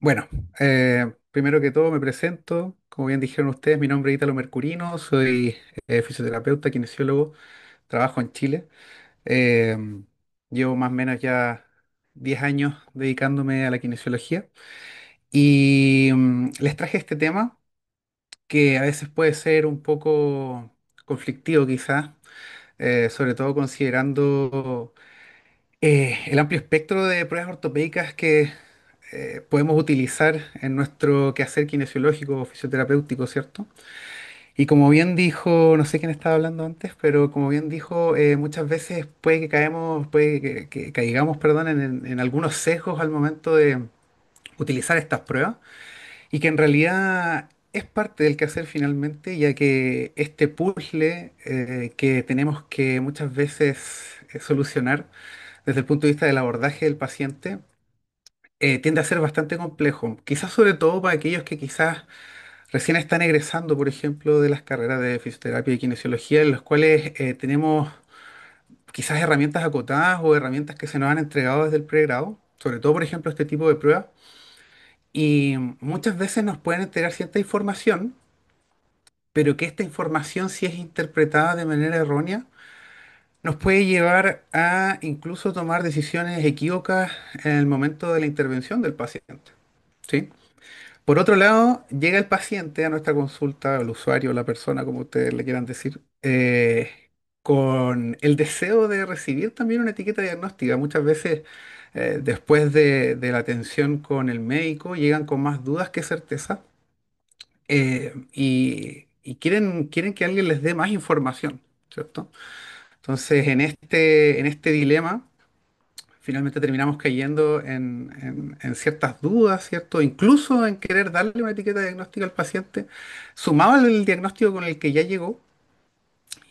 Bueno, primero que todo me presento. Como bien dijeron ustedes, mi nombre es Ítalo Mercurino, soy fisioterapeuta, kinesiólogo, trabajo en Chile. Eh, Llevo más o menos ya 10 años dedicándome a la kinesiología y les traje este tema que a veces puede ser un poco conflictivo quizás, sobre todo considerando el amplio espectro de pruebas ortopédicas que podemos utilizar en nuestro quehacer kinesiológico o fisioterapéutico, ¿cierto? Y como bien dijo, no sé quién estaba hablando antes, pero como bien dijo, muchas veces puede que puede que caigamos, perdón, en algunos sesgos al momento de utilizar estas pruebas y que en realidad es parte del quehacer finalmente, ya que este puzzle que tenemos que muchas veces solucionar desde el punto de vista del abordaje del paciente, tiende a ser bastante complejo. Quizás sobre todo para aquellos que quizás recién están egresando, por ejemplo, de las carreras de fisioterapia y kinesiología, en los cuales tenemos quizás herramientas acotadas o herramientas que se nos han entregado desde el pregrado, sobre todo, por ejemplo, este tipo de pruebas. Y muchas veces nos pueden entregar cierta información, pero que esta información, si es interpretada de manera errónea, nos puede llevar a incluso tomar decisiones equívocas en el momento de la intervención del paciente. ¿Sí? Por otro lado, llega el paciente a nuestra consulta, el usuario, la persona, como ustedes le quieran decir, con el deseo de recibir también una etiqueta diagnóstica. Muchas veces, después de la atención con el médico, llegan con más dudas que certeza, y quieren que alguien les dé más información, ¿cierto? Entonces, en este dilema finalmente terminamos cayendo en ciertas dudas, ¿cierto? Incluso en querer darle una etiqueta diagnóstica al paciente, sumado al diagnóstico con el que ya llegó,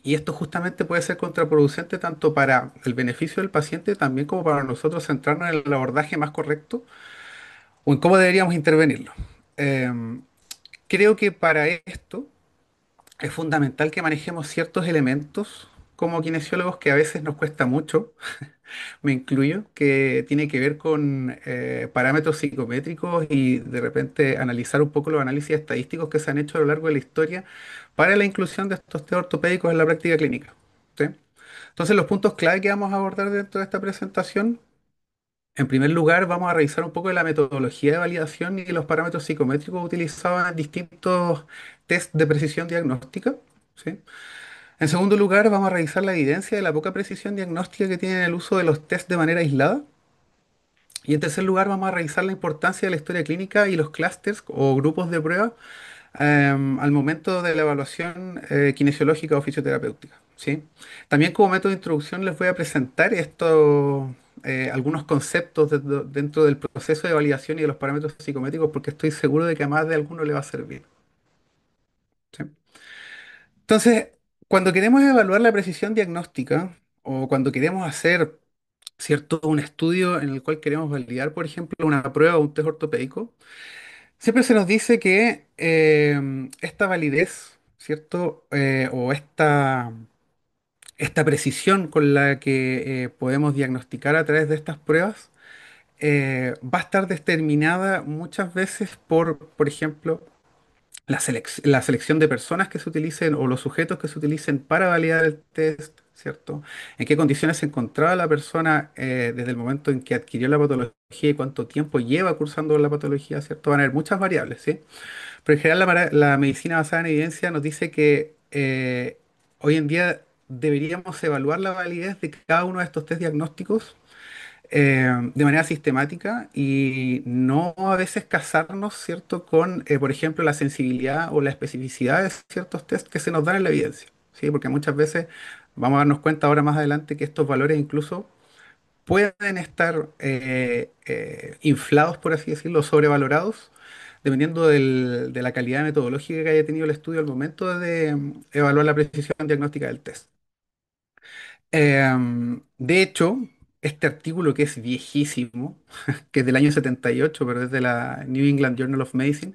y esto justamente puede ser contraproducente tanto para el beneficio del paciente, también como para nosotros centrarnos en el abordaje más correcto o en cómo deberíamos intervenirlo. Em, Creo que para esto es fundamental que manejemos ciertos elementos como kinesiólogos que a veces nos cuesta mucho, me incluyo, que tiene que ver con parámetros psicométricos y de repente analizar un poco los análisis estadísticos que se han hecho a lo largo de la historia para la inclusión de estos test ortopédicos en la práctica clínica. ¿Sí? Entonces, los puntos clave que vamos a abordar dentro de esta presentación, en primer lugar, vamos a revisar un poco de la metodología de validación y los parámetros psicométricos utilizados en distintos test de precisión diagnóstica. ¿Sí? En segundo lugar, vamos a revisar la evidencia de la poca precisión diagnóstica que tiene el uso de los test de manera aislada. Y en tercer lugar, vamos a revisar la importancia de la historia clínica y los clústeres o grupos de prueba al momento de la evaluación kinesiológica o fisioterapéutica. ¿Sí? También como método de introducción les voy a presentar algunos conceptos dentro del proceso de validación y de los parámetros psicométricos porque estoy seguro de que a más de alguno le va a servir. ¿Sí? Entonces, cuando queremos evaluar la precisión diagnóstica o cuando queremos hacer, ¿cierto?, un estudio en el cual queremos validar, por ejemplo, una prueba o un test ortopédico, siempre se nos dice que esta validez, ¿cierto?, o esta precisión con la que podemos diagnosticar a través de estas pruebas va a estar determinada muchas veces por ejemplo, la selección de personas que se utilicen o los sujetos que se utilicen para validar el test, ¿cierto? En qué condiciones se encontraba la persona desde el momento en que adquirió la patología y cuánto tiempo lleva cursando la patología, ¿cierto? Van a haber muchas variables, ¿sí? Pero en general la medicina basada en evidencia nos dice que hoy en día deberíamos evaluar la validez de cada uno de estos test diagnósticos de manera sistemática y no a veces casarnos, ¿cierto?, con, por ejemplo, la sensibilidad o la especificidad de ciertos test que se nos dan en la evidencia, ¿sí? Porque muchas veces vamos a darnos cuenta ahora más adelante que estos valores incluso pueden estar inflados, por así decirlo, sobrevalorados, dependiendo de la calidad metodológica que haya tenido el estudio al momento de evaluar la precisión diagnóstica del test. De hecho, este artículo que es viejísimo, que es del año 78, pero es de la New England Journal of Medicine,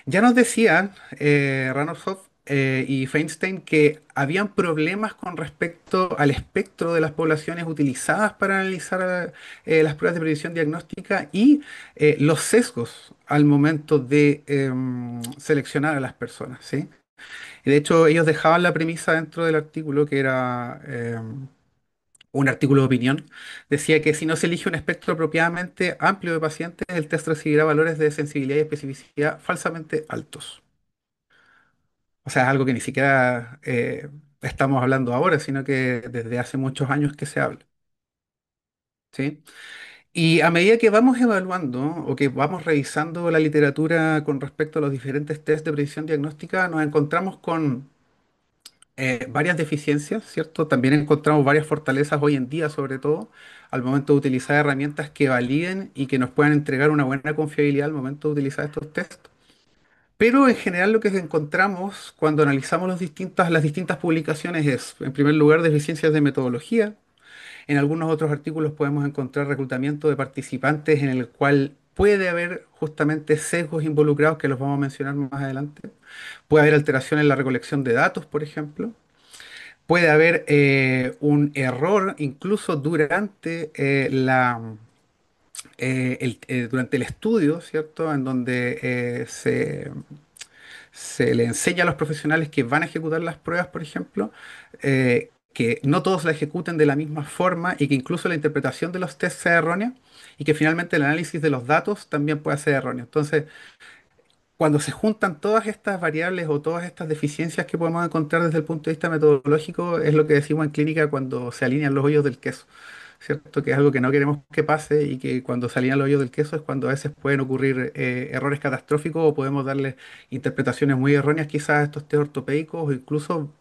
ya nos decían Ranolfov y Feinstein que habían problemas con respecto al espectro de las poblaciones utilizadas para analizar las pruebas de predicción diagnóstica y los sesgos al momento de seleccionar a las personas, ¿sí? Y de hecho, ellos dejaban la premisa dentro del artículo, que era un artículo de opinión, decía que si no se elige un espectro apropiadamente amplio de pacientes, el test recibirá valores de sensibilidad y especificidad falsamente altos. O sea, es algo que ni siquiera estamos hablando ahora, sino que desde hace muchos años que se habla, ¿sí? Y a medida que vamos evaluando o que vamos revisando la literatura con respecto a los diferentes test de predicción diagnóstica, nos encontramos con varias deficiencias, ¿cierto? También encontramos varias fortalezas hoy en día, sobre todo, al momento de utilizar herramientas que validen y que nos puedan entregar una buena confiabilidad al momento de utilizar estos test. Pero en general lo que encontramos cuando analizamos las distintas publicaciones es, en primer lugar, deficiencias de metodología. En algunos otros artículos podemos encontrar reclutamiento de participantes en el cual puede haber justamente sesgos involucrados que los vamos a mencionar más adelante. Puede haber alteración en la recolección de datos, por ejemplo. Puede haber un error incluso durante el estudio, ¿cierto? En donde se le enseña a los profesionales que van a ejecutar las pruebas, por ejemplo, que no todos la ejecuten de la misma forma y que incluso la interpretación de los tests sea errónea y que finalmente el análisis de los datos también pueda ser erróneo. Entonces, cuando se juntan todas estas variables o todas estas deficiencias que podemos encontrar desde el punto de vista metodológico, es lo que decimos en clínica cuando se alinean los hoyos del queso, ¿cierto? Que es algo que no queremos que pase y que cuando se alinean los hoyos del queso es cuando a veces pueden ocurrir errores catastróficos o podemos darle interpretaciones muy erróneas quizás a estos test ortopédicos o incluso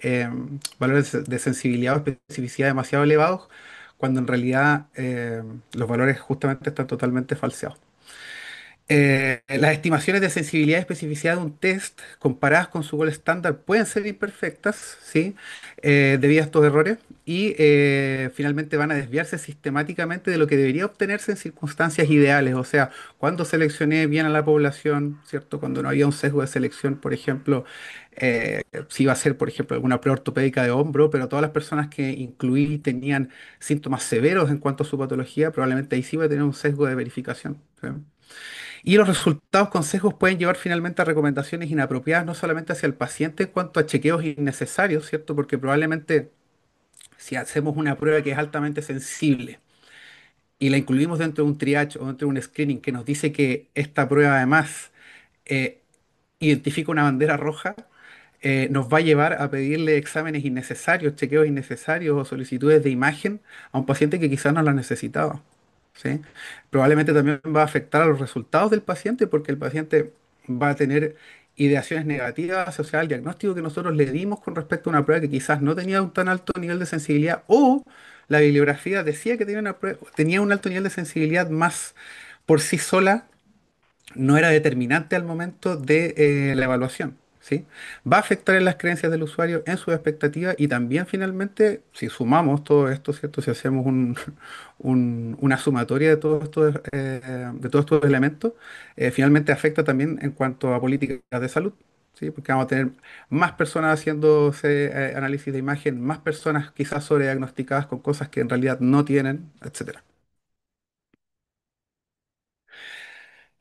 valores de sensibilidad o especificidad demasiado elevados, cuando en realidad los valores justamente están totalmente falseados. Las estimaciones de sensibilidad y especificidad de un test comparadas con su gol estándar pueden ser imperfectas, ¿sí? Debido a estos errores y finalmente van a desviarse sistemáticamente de lo que debería obtenerse en circunstancias ideales. O sea, cuando seleccioné bien a la población, ¿cierto? Cuando no había un sesgo de selección, por ejemplo, si iba a ser, por ejemplo, alguna prueba ortopédica de hombro, pero todas las personas que incluí tenían síntomas severos en cuanto a su patología, probablemente ahí sí iba a tener un sesgo de verificación, ¿sí? Y los resultados consejos pueden llevar finalmente a recomendaciones inapropiadas, no solamente hacia el paciente en cuanto a chequeos innecesarios, ¿cierto? Porque probablemente si hacemos una prueba que es altamente sensible y la incluimos dentro de un triage o dentro de un screening que nos dice que esta prueba además eh, identifica una bandera roja, nos va a llevar a pedirle exámenes innecesarios, chequeos innecesarios o solicitudes de imagen a un paciente que quizás no las necesitaba. ¿Sí? Probablemente también va a afectar a los resultados del paciente porque el paciente va a tener ideaciones negativas asociadas al diagnóstico que nosotros le dimos con respecto a una prueba que quizás no tenía un tan alto nivel de sensibilidad o la bibliografía decía que tenía un alto nivel de sensibilidad más por sí sola no era determinante al momento de la evaluación, ¿sí? Va a afectar en las creencias del usuario, en sus expectativas y también finalmente, si sumamos todo esto, ¿cierto? Si hacemos una sumatoria de todos estos elementos, finalmente afecta también en cuanto a políticas de salud, ¿sí? Porque vamos a tener más personas haciéndose análisis de imagen, más personas quizás sobrediagnosticadas con cosas que en realidad no tienen, etcétera.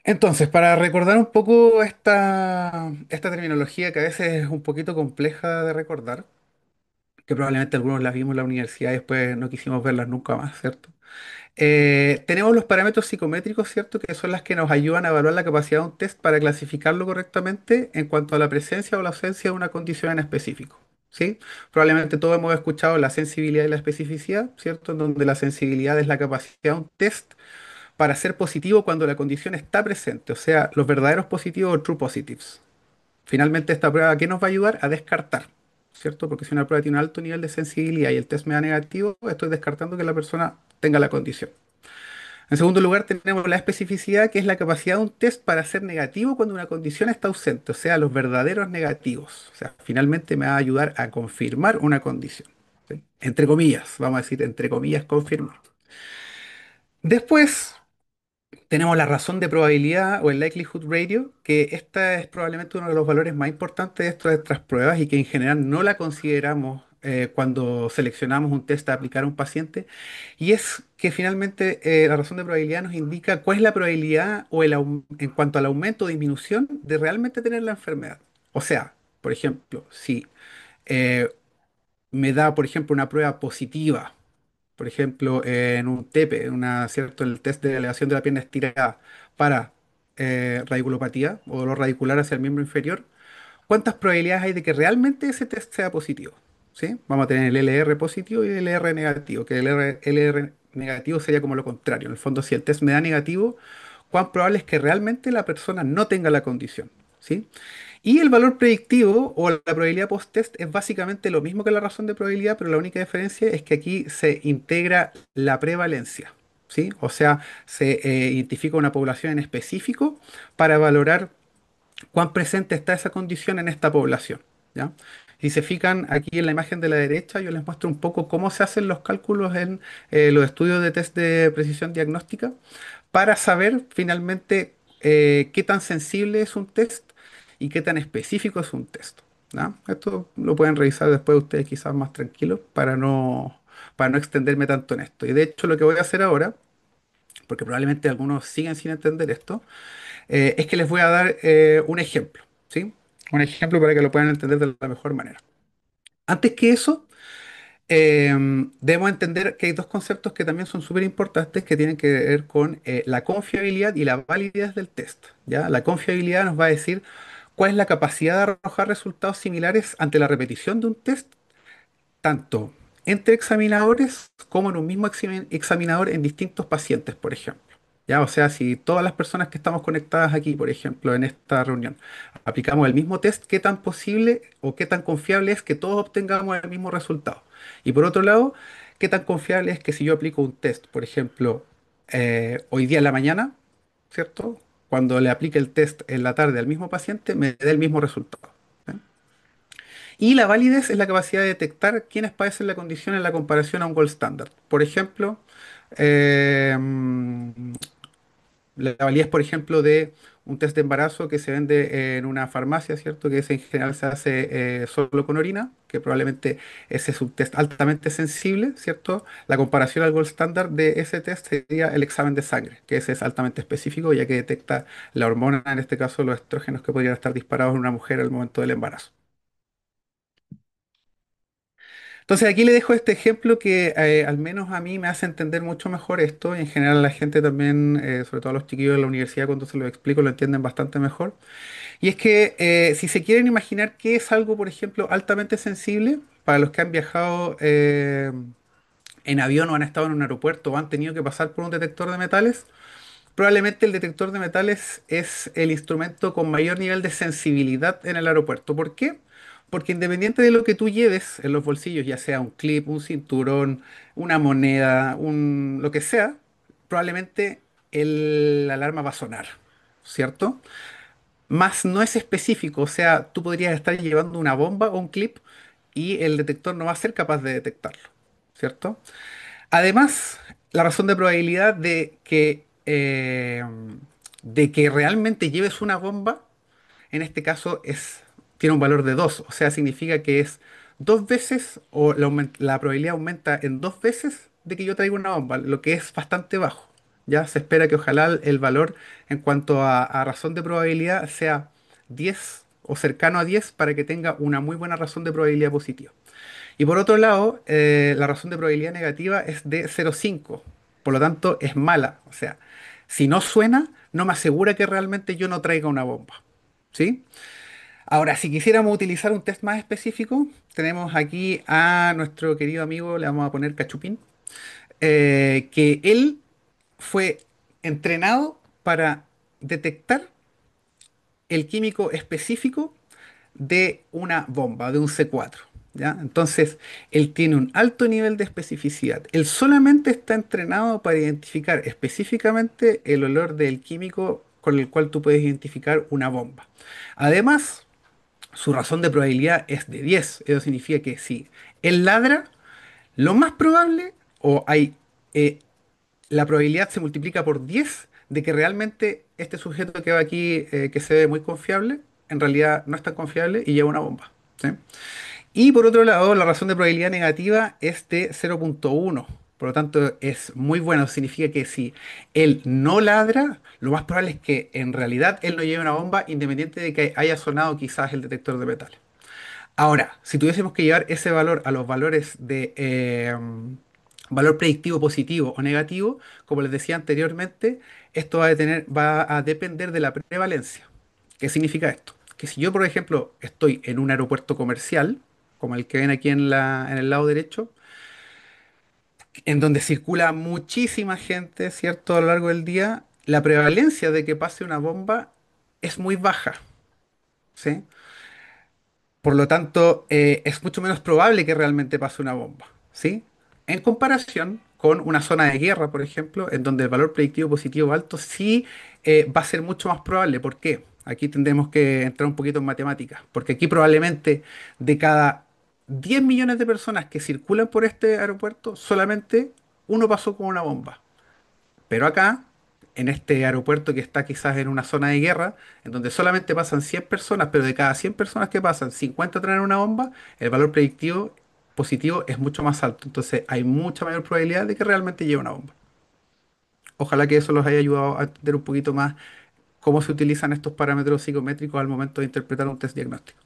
Entonces, para recordar un poco esta terminología que a veces es un poquito compleja de recordar, que probablemente algunos las vimos en la universidad y después no quisimos verlas nunca más, ¿cierto? Tenemos los parámetros psicométricos, ¿cierto? Que son las que nos ayudan a evaluar la capacidad de un test para clasificarlo correctamente en cuanto a la presencia o la ausencia de una condición en específico, ¿sí? Probablemente todos hemos escuchado la sensibilidad y la especificidad, ¿cierto? En donde la sensibilidad es la capacidad de un test para ser positivo cuando la condición está presente, o sea, los verdaderos positivos o true positives. Finalmente, esta prueba, ¿qué nos va a ayudar? A descartar, ¿cierto? Porque si una prueba tiene un alto nivel de sensibilidad y el test me da negativo, estoy descartando que la persona tenga la condición. En segundo lugar, tenemos la especificidad, que es la capacidad de un test para ser negativo cuando una condición está ausente, o sea, los verdaderos negativos. O sea, finalmente me va a ayudar a confirmar una condición, ¿sí? Entre comillas, vamos a decir, entre comillas, confirmar. Después, tenemos la razón de probabilidad o el likelihood ratio, que esta es probablemente uno de los valores más importantes de estas pruebas y que en general no la consideramos cuando seleccionamos un test a aplicar a un paciente, y es que finalmente la razón de probabilidad nos indica cuál es la probabilidad en cuanto al aumento o disminución de realmente tener la enfermedad. O sea, por ejemplo, si eh, me da, por ejemplo, una prueba positiva, por ejemplo, en un TEPE, ¿cierto? El test de elevación de la pierna estirada para radiculopatía o dolor radicular hacia el miembro inferior, ¿cuántas probabilidades hay de que realmente ese test sea positivo? ¿Sí? Vamos a tener el LR positivo y el LR negativo, que el LR negativo sería como lo contrario. En el fondo, si el test me da negativo, ¿cuán probable es que realmente la persona no tenga la condición? ¿Sí? Y el valor predictivo o la probabilidad post-test es básicamente lo mismo que la razón de probabilidad, pero la única diferencia es que aquí se integra la prevalencia. ¿Sí? O sea, se identifica una población en específico para valorar cuán presente está esa condición en esta población. ¿Ya? Si se fijan aquí en la imagen de la derecha, yo les muestro un poco cómo se hacen los cálculos en los estudios de test de precisión diagnóstica para saber finalmente qué tan sensible es un test y qué tan específico es un test. ¿Ya? Esto lo pueden revisar después ustedes quizás más tranquilos para no extenderme tanto en esto. Y de hecho lo que voy a hacer ahora, porque probablemente algunos siguen sin entender esto, es que les voy a dar un ejemplo, ¿sí? Un ejemplo para que lo puedan entender de la mejor manera. Antes que eso, eh, debemos entender que hay dos conceptos que también son súper importantes que tienen que ver con la confiabilidad y la validez del test, ¿ya? La confiabilidad nos va a decir cuál es la capacidad de arrojar resultados similares ante la repetición de un test tanto entre examinadores como en un mismo examinador en distintos pacientes, por ejemplo. Ya, o sea, si todas las personas que estamos conectadas aquí, por ejemplo, en esta reunión, aplicamos el mismo test, ¿qué tan posible o qué tan confiable es que todos obtengamos el mismo resultado? Y por otro lado, ¿qué tan confiable es que si yo aplico un test, por ejemplo, hoy día en la mañana, ¿cierto? Cuando le aplique el test en la tarde al mismo paciente, me dé el mismo resultado. ¿Sí? Y la validez es la capacidad de detectar quiénes padecen la condición en la comparación a un gold standard. Por ejemplo, eh, la validez, por ejemplo, de un test de embarazo que se vende en una farmacia, ¿cierto? Que ese en general se hace solo con orina, que probablemente ese es un test altamente sensible, ¿cierto? La comparación al gold standard de ese test sería el examen de sangre, que ese es altamente específico, ya que detecta la hormona, en este caso los estrógenos que podrían estar disparados en una mujer al momento del embarazo. Entonces aquí le dejo este ejemplo que al menos a mí me hace entender mucho mejor esto y en general la gente también, sobre todo los chiquillos de la universidad cuando se lo explico lo entienden bastante mejor. Y es que si se quieren imaginar qué es algo, por ejemplo, altamente sensible, para los que han viajado en avión o han estado en un aeropuerto o han tenido que pasar por un detector de metales, probablemente el detector de metales es el instrumento con mayor nivel de sensibilidad en el aeropuerto. ¿Por qué? Porque independiente de lo que tú lleves en los bolsillos, ya sea un clip, un cinturón, una moneda, lo que sea, probablemente la alarma va a sonar, ¿cierto? Más no es específico, o sea, tú podrías estar llevando una bomba o un clip y el detector no va a ser capaz de detectarlo, ¿cierto? Además, la razón de probabilidad de que realmente lleves una bomba, en este caso tiene un valor de 2, o sea, significa que es dos veces o la probabilidad aumenta en dos veces de que yo traiga una bomba, lo que es bastante bajo. Ya se espera que ojalá el valor en cuanto a razón de probabilidad sea 10 o cercano a 10 para que tenga una muy buena razón de probabilidad positiva. Y por otro lado, la razón de probabilidad negativa es de 0,5. Por lo tanto, es mala. O sea, si no suena, no me asegura que realmente yo no traiga una bomba. ¿Sí? Ahora, si quisiéramos utilizar un test más específico, tenemos aquí a nuestro querido amigo, le vamos a poner Cachupín, que él fue entrenado para detectar el químico específico de una bomba, de un C4. ¿Ya? Entonces, él tiene un alto nivel de especificidad. Él solamente está entrenado para identificar específicamente el olor del químico con el cual tú puedes identificar una bomba. Además, su razón de probabilidad es de 10. Eso significa que si él ladra, lo más probable, o hay eh, la probabilidad se multiplica por 10 de que realmente este sujeto que va aquí, que se ve muy confiable, en realidad no es tan confiable y lleva una bomba. ¿Sí? Y por otro lado, la razón de probabilidad negativa es de 0,1. Por lo tanto, es muy bueno. Significa que si él no ladra, lo más probable es que en realidad él no lleve una bomba, independiente de que haya sonado quizás el detector de metales. Ahora, si tuviésemos que llevar ese valor a los valores de valor predictivo positivo o negativo, como les decía anteriormente, esto va a depender de la prevalencia. ¿Qué significa esto? Que si yo, por ejemplo, estoy en un aeropuerto comercial, como el que ven aquí en el lado derecho, en donde circula muchísima gente, ¿cierto? A lo largo del día, la prevalencia de que pase una bomba es muy baja, ¿sí? Por lo tanto, es mucho menos probable que realmente pase una bomba, ¿sí? En comparación con una zona de guerra, por ejemplo, en donde el valor predictivo positivo alto sí va a ser mucho más probable. ¿Por qué? Aquí tendremos que entrar un poquito en matemáticas, porque aquí probablemente de cada 10 millones de personas que circulan por este aeropuerto, solamente uno pasó con una bomba. Pero acá, en este aeropuerto que está quizás en una zona de guerra, en donde solamente pasan 100 personas, pero de cada 100 personas que pasan, 50 traen una bomba, el valor predictivo positivo es mucho más alto. Entonces hay mucha mayor probabilidad de que realmente lleve una bomba. Ojalá que eso los haya ayudado a entender un poquito más cómo se utilizan estos parámetros psicométricos al momento de interpretar un test diagnóstico.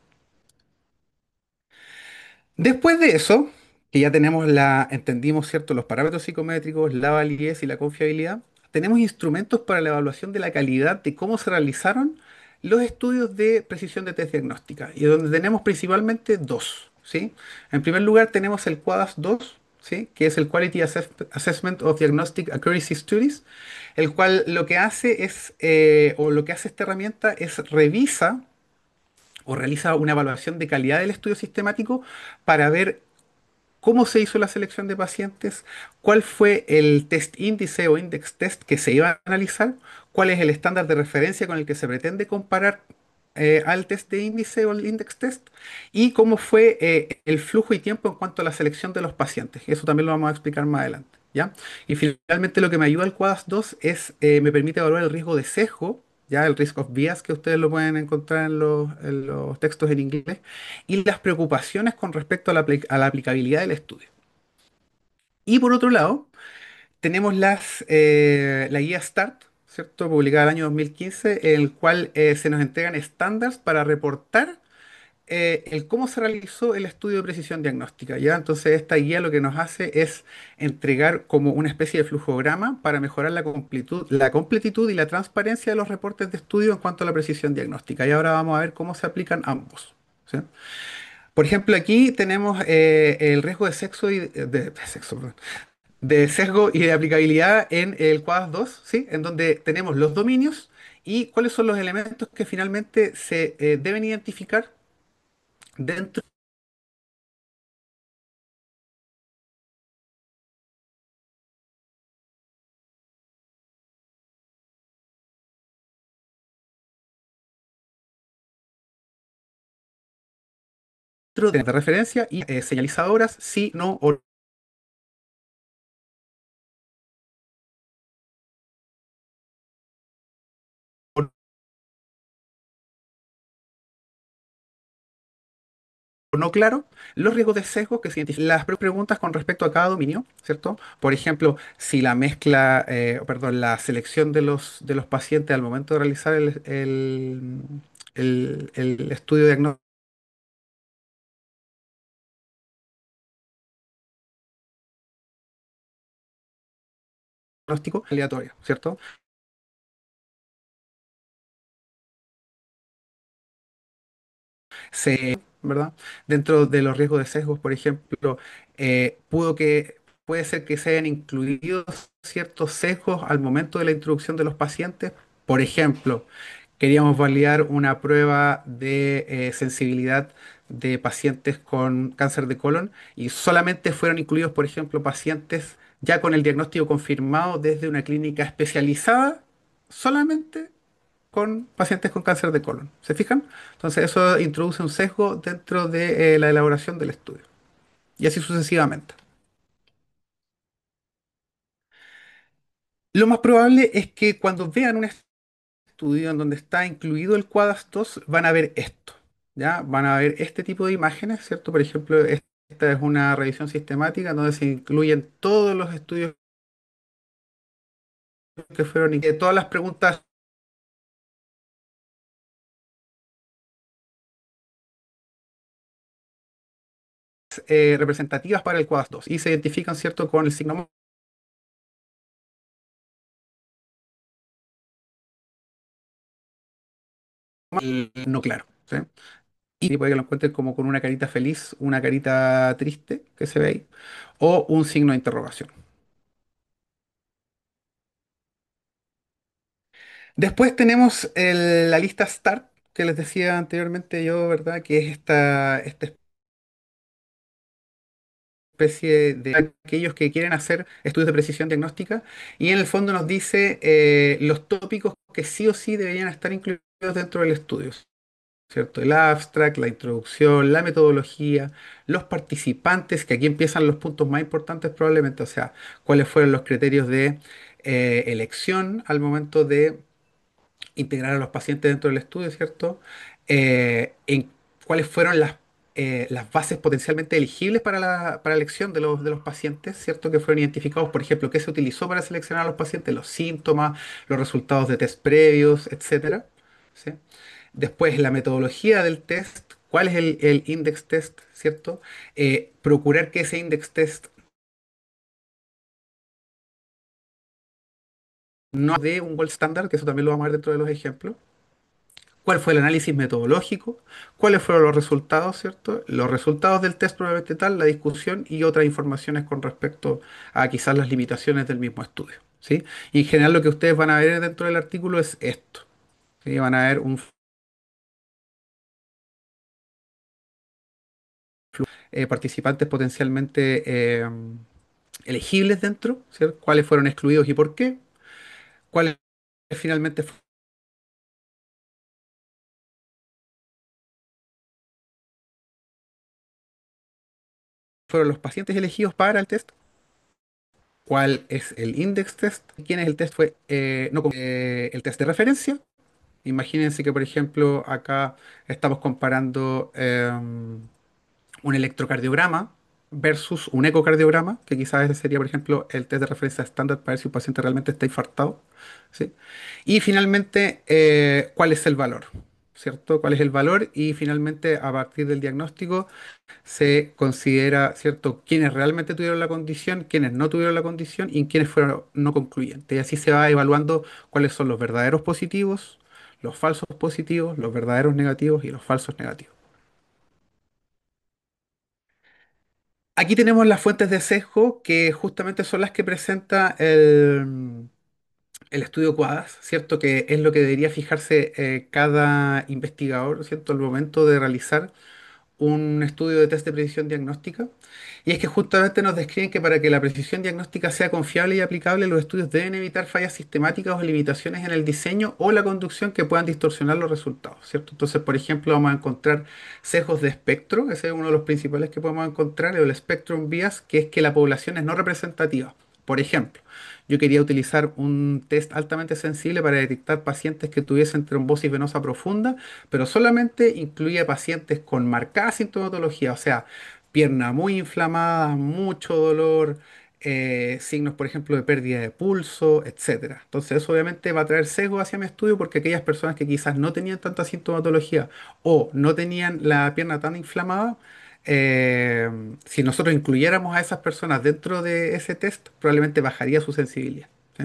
Después de eso, que ya entendimos, ¿cierto?, los parámetros psicométricos, la validez y la confiabilidad, tenemos instrumentos para la evaluación de la calidad de cómo se realizaron los estudios de precisión de test diagnóstica, y donde tenemos principalmente dos, ¿sí? En primer lugar tenemos el QADAS 2, ¿sí?, que es el Assessment of Diagnostic Accuracy Studies, el cual lo que hace o lo que hace esta herramienta es revisa o realiza una evaluación de calidad del estudio sistemático para ver cómo se hizo la selección de pacientes, cuál fue el test índice o index test que se iba a analizar, cuál es el estándar de referencia con el que se pretende comparar al test de índice o el index test, y cómo fue el flujo y tiempo en cuanto a la selección de los pacientes. Eso también lo vamos a explicar más adelante, ¿ya? Y finalmente lo que me ayuda el QADAS 2 es, me permite evaluar el riesgo de sesgo, ya el risk of bias, que ustedes lo pueden encontrar en los textos en inglés, y las preocupaciones con respecto a a la aplicabilidad del estudio. Y por otro lado, tenemos la guía START, ¿cierto? Publicada el año 2015, en el cual se nos entregan estándares para reportar el cómo se realizó el estudio de precisión diagnóstica, ¿ya? Entonces, esta guía lo que nos hace es entregar como una especie de flujograma para mejorar la completitud y la transparencia de los reportes de estudio en cuanto a la precisión diagnóstica. Y ahora vamos a ver cómo se aplican ambos, ¿sí? Por ejemplo, aquí tenemos el riesgo de perdón, de sesgo y de aplicabilidad en el QADAS 2, ¿sí? En donde tenemos los dominios y cuáles son los elementos que finalmente se deben identificar dentro de referencia y señalizadoras, sí, no o no claro, los riesgos de sesgo que se identifican, las preguntas con respecto a cada dominio, ¿cierto? Por ejemplo, si la mezcla, perdón, la selección de de los pacientes al momento de realizar el estudio diagnóstico aleatorio, ¿cierto? ¿Verdad? Dentro de los riesgos de sesgos, por ejemplo, puede ser que se hayan incluido ciertos sesgos al momento de la introducción de los pacientes. Por ejemplo, queríamos validar una prueba de sensibilidad de pacientes con cáncer de colon y solamente fueron incluidos, por ejemplo, pacientes ya con el diagnóstico confirmado desde una clínica especializada solamente con pacientes con cáncer de colon. ¿Se fijan? Entonces eso introduce un sesgo dentro de la elaboración del estudio. Y así sucesivamente. Lo más probable es que cuando vean un estudio en donde está incluido el QADAS 2 van a ver esto. ¿ya? Van a ver este tipo de imágenes, ¿cierto? Por ejemplo, esta es una revisión sistemática donde se incluyen todos los estudios que fueron y que todas las preguntas representativas para el CUAS 2 y se identifican, ¿cierto?, con el signo no claro, ¿sí? Y puede que lo encuentren como con una carita feliz, una carita triste que se ve ahí, o un signo de interrogación. Después tenemos la lista START, que les decía anteriormente yo, ¿verdad? Que es esta especie de aquellos que quieren hacer estudios de precisión diagnóstica y en el fondo nos dice los tópicos que sí o sí deberían estar incluidos dentro del estudio, ¿cierto? El abstract, la introducción, la metodología, los participantes, que aquí empiezan los puntos más importantes probablemente, o sea, cuáles fueron los criterios de elección al momento de integrar a los pacientes dentro del estudio, ¿cierto? En cuáles fueron las bases potencialmente elegibles para la elección de los pacientes, ¿cierto? Que fueron identificados, por ejemplo, qué se utilizó para seleccionar a los pacientes, los síntomas, los resultados de test previos, etcétera, ¿sí? Después, la metodología del test, cuál es el index test, ¿cierto? Procurar que ese index test no dé un gold standard, que eso también lo vamos a ver dentro de los ejemplos. ¿Cuál fue el análisis metodológico? ¿Cuáles fueron los resultados, cierto? Los resultados del test probablemente tal, la discusión y otras informaciones con respecto a quizás las limitaciones del mismo estudio, ¿sí? Y en general lo que ustedes van a ver dentro del artículo es esto, ¿sí? Van a ver participantes potencialmente elegibles dentro, ¿cierto? ¿Cuáles fueron excluidos y por qué? ¿Cuáles finalmente fueron los pacientes elegidos para el test? ¿Cuál es el index test? ¿Quién es el test? Fue no, el test de referencia. Imagínense que, por ejemplo, acá estamos comparando un electrocardiograma versus un ecocardiograma, que quizás ese sería, por ejemplo, el test de referencia estándar para ver si un paciente realmente está infartado, ¿sí? Y finalmente, ¿cuál es el valor? ¿Cierto? ¿Cuál es el valor? Y finalmente, a partir del diagnóstico, se considera, ¿cierto?, quiénes realmente tuvieron la condición, quiénes no tuvieron la condición y quiénes fueron no concluyentes. Y así se va evaluando cuáles son los verdaderos positivos, los falsos positivos, los verdaderos negativos y los falsos negativos. Aquí tenemos las fuentes de sesgo que justamente son las que presenta el estudio Quadas, ¿cierto? Que es lo que debería fijarse cada investigador, ¿cierto? Al momento de realizar un estudio de test de precisión diagnóstica, y es que justamente nos describen que para que la precisión diagnóstica sea confiable y aplicable, los estudios deben evitar fallas sistemáticas o limitaciones en el diseño o la conducción que puedan distorsionar los resultados, ¿cierto? Entonces, por ejemplo, vamos a encontrar sesgos de espectro, ese es uno de los principales que podemos encontrar, el spectrum bias, que es que la población es no representativa. Por ejemplo, yo quería utilizar un test altamente sensible para detectar pacientes que tuviesen trombosis venosa profunda, pero solamente incluía pacientes con marcada sintomatología, o sea, pierna muy inflamada, mucho dolor, signos, por ejemplo, de pérdida de pulso, etcétera. Entonces, eso obviamente va a traer sesgo hacia mi estudio porque aquellas personas que quizás no tenían tanta sintomatología o no tenían la pierna tan inflamada, eh, si nosotros incluyéramos a esas personas dentro de ese test, probablemente bajaría su sensibilidad. ¿Sí?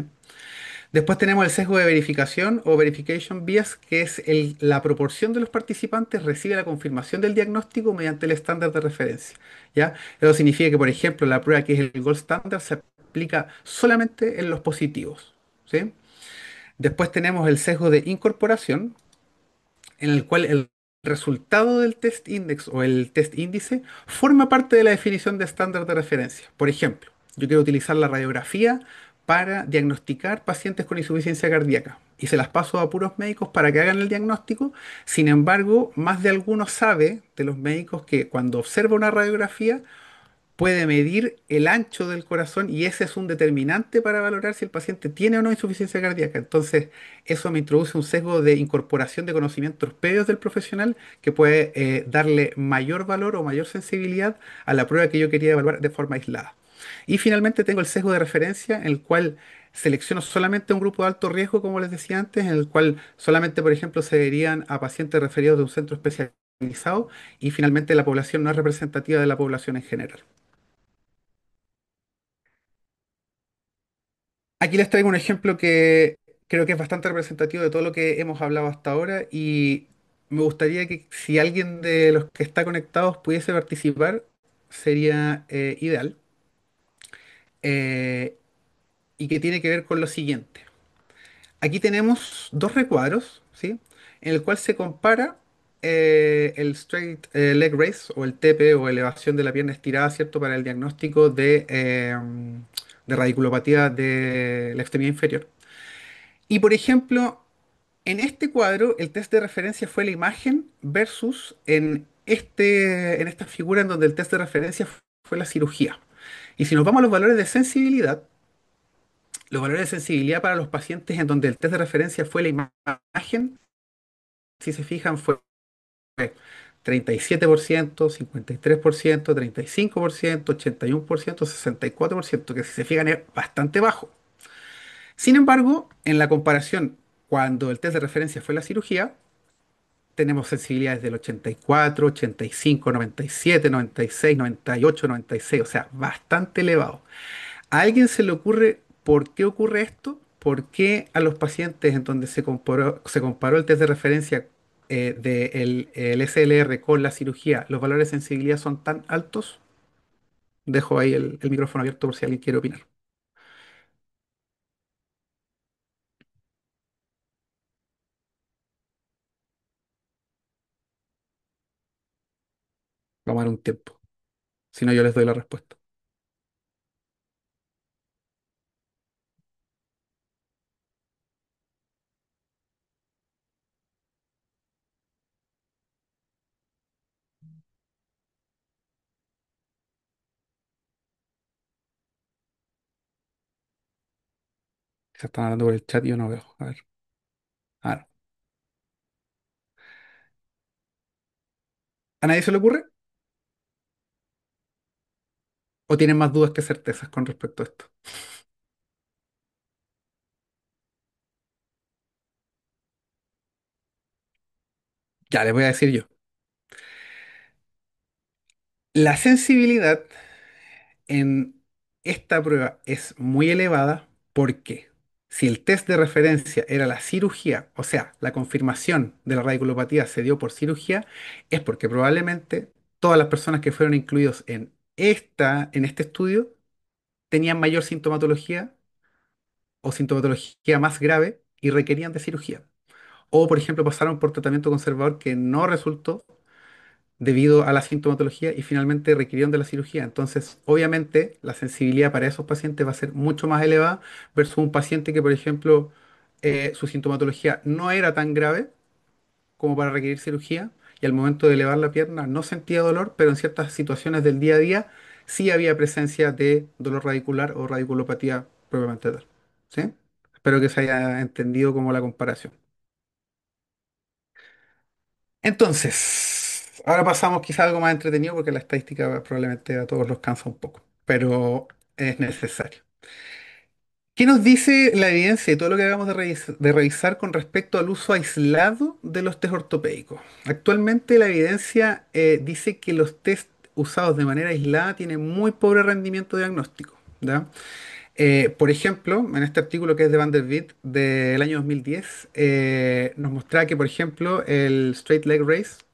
Después tenemos el sesgo de verificación o verification bias, que es la proporción de los participantes recibe la confirmación del diagnóstico mediante el estándar de referencia. ¿Ya? Eso significa que, por ejemplo, la prueba que es el gold standard se aplica solamente en los positivos. ¿Sí? Después tenemos el sesgo de incorporación, en el cual el resultado del test index o el test índice forma parte de la definición de estándar de referencia. Por ejemplo, yo quiero utilizar la radiografía para diagnosticar pacientes con insuficiencia cardíaca y se las paso a puros médicos para que hagan el diagnóstico. Sin embargo, más de alguno sabe de los médicos que cuando observa una radiografía puede medir el ancho del corazón y ese es un determinante para valorar si el paciente tiene o no insuficiencia cardíaca. Entonces, eso me introduce un sesgo de incorporación de conocimientos previos del profesional que puede darle mayor valor o mayor sensibilidad a la prueba que yo quería evaluar de forma aislada. Y finalmente tengo el sesgo de referencia en el cual selecciono solamente un grupo de alto riesgo, como les decía antes, en el cual solamente, por ejemplo, se verían a pacientes referidos de un centro especializado y finalmente la población no es representativa de la población en general. Aquí les traigo un ejemplo que creo que es bastante representativo de todo lo que hemos hablado hasta ahora y me gustaría que si alguien de los que está conectados pudiese participar, sería ideal. Eh, y que tiene que ver con lo siguiente. Aquí tenemos dos recuadros, ¿sí? En el cual se compara el straight leg raise o el TP o elevación de la pierna estirada, ¿cierto? Para el diagnóstico de radiculopatía de la extremidad inferior. Y por ejemplo, en este cuadro, el test de referencia fue la imagen versus en esta figura en donde el test de referencia fue la cirugía. Y si nos vamos a los valores de sensibilidad, los valores de sensibilidad para los pacientes en donde el test de referencia fue la imagen, si se fijan, fue 37%, 53%, 35%, 81%, 64%, que si se fijan es bastante bajo. Sin embargo, en la comparación, cuando el test de referencia fue la cirugía, tenemos sensibilidades del 84, 85, 97, 96, 98, 96, o sea, bastante elevado. ¿A alguien se le ocurre por qué ocurre esto? ¿Por qué a los pacientes en donde se comparó el test de referencia del SLR con la cirugía, los valores de sensibilidad son tan altos? Dejo ahí el micrófono abierto por si alguien quiere opinar. Vamos a dar un tiempo. Si no, yo les doy la respuesta. Se están hablando por el chat y yo no veo. A ver. A ver. ¿A nadie se le ocurre? ¿O tienen más dudas que certezas con respecto a esto? Ya les voy a decir yo. La sensibilidad en esta prueba es muy elevada porque si el test de referencia era la cirugía, o sea, la confirmación de la radiculopatía se dio por cirugía, es porque probablemente todas las personas que fueron incluidos en este estudio tenían mayor sintomatología o sintomatología más grave y requerían de cirugía. O, por ejemplo, pasaron por tratamiento conservador que no resultó debido a la sintomatología y finalmente requirieron de la cirugía. Entonces, obviamente, la sensibilidad para esos pacientes va a ser mucho más elevada versus un paciente que, por ejemplo, su sintomatología no era tan grave como para requerir cirugía y al momento de elevar la pierna no sentía dolor, pero en ciertas situaciones del día a día sí había presencia de dolor radicular o radiculopatía propiamente tal. ¿Sí? Espero que se haya entendido como la comparación. Entonces, ahora pasamos quizá a algo más entretenido porque la estadística probablemente a todos los cansa un poco, pero es necesario. ¿Qué nos dice la evidencia y todo lo que acabamos de revisar con respecto al uso aislado de los test ortopédicos? Actualmente la evidencia dice que los test usados de manera aislada tienen muy pobre rendimiento diagnóstico. ¿Ya? Por ejemplo, en este artículo que es de Vanderbilt del año 2010, nos mostraba que, por ejemplo, el straight leg raise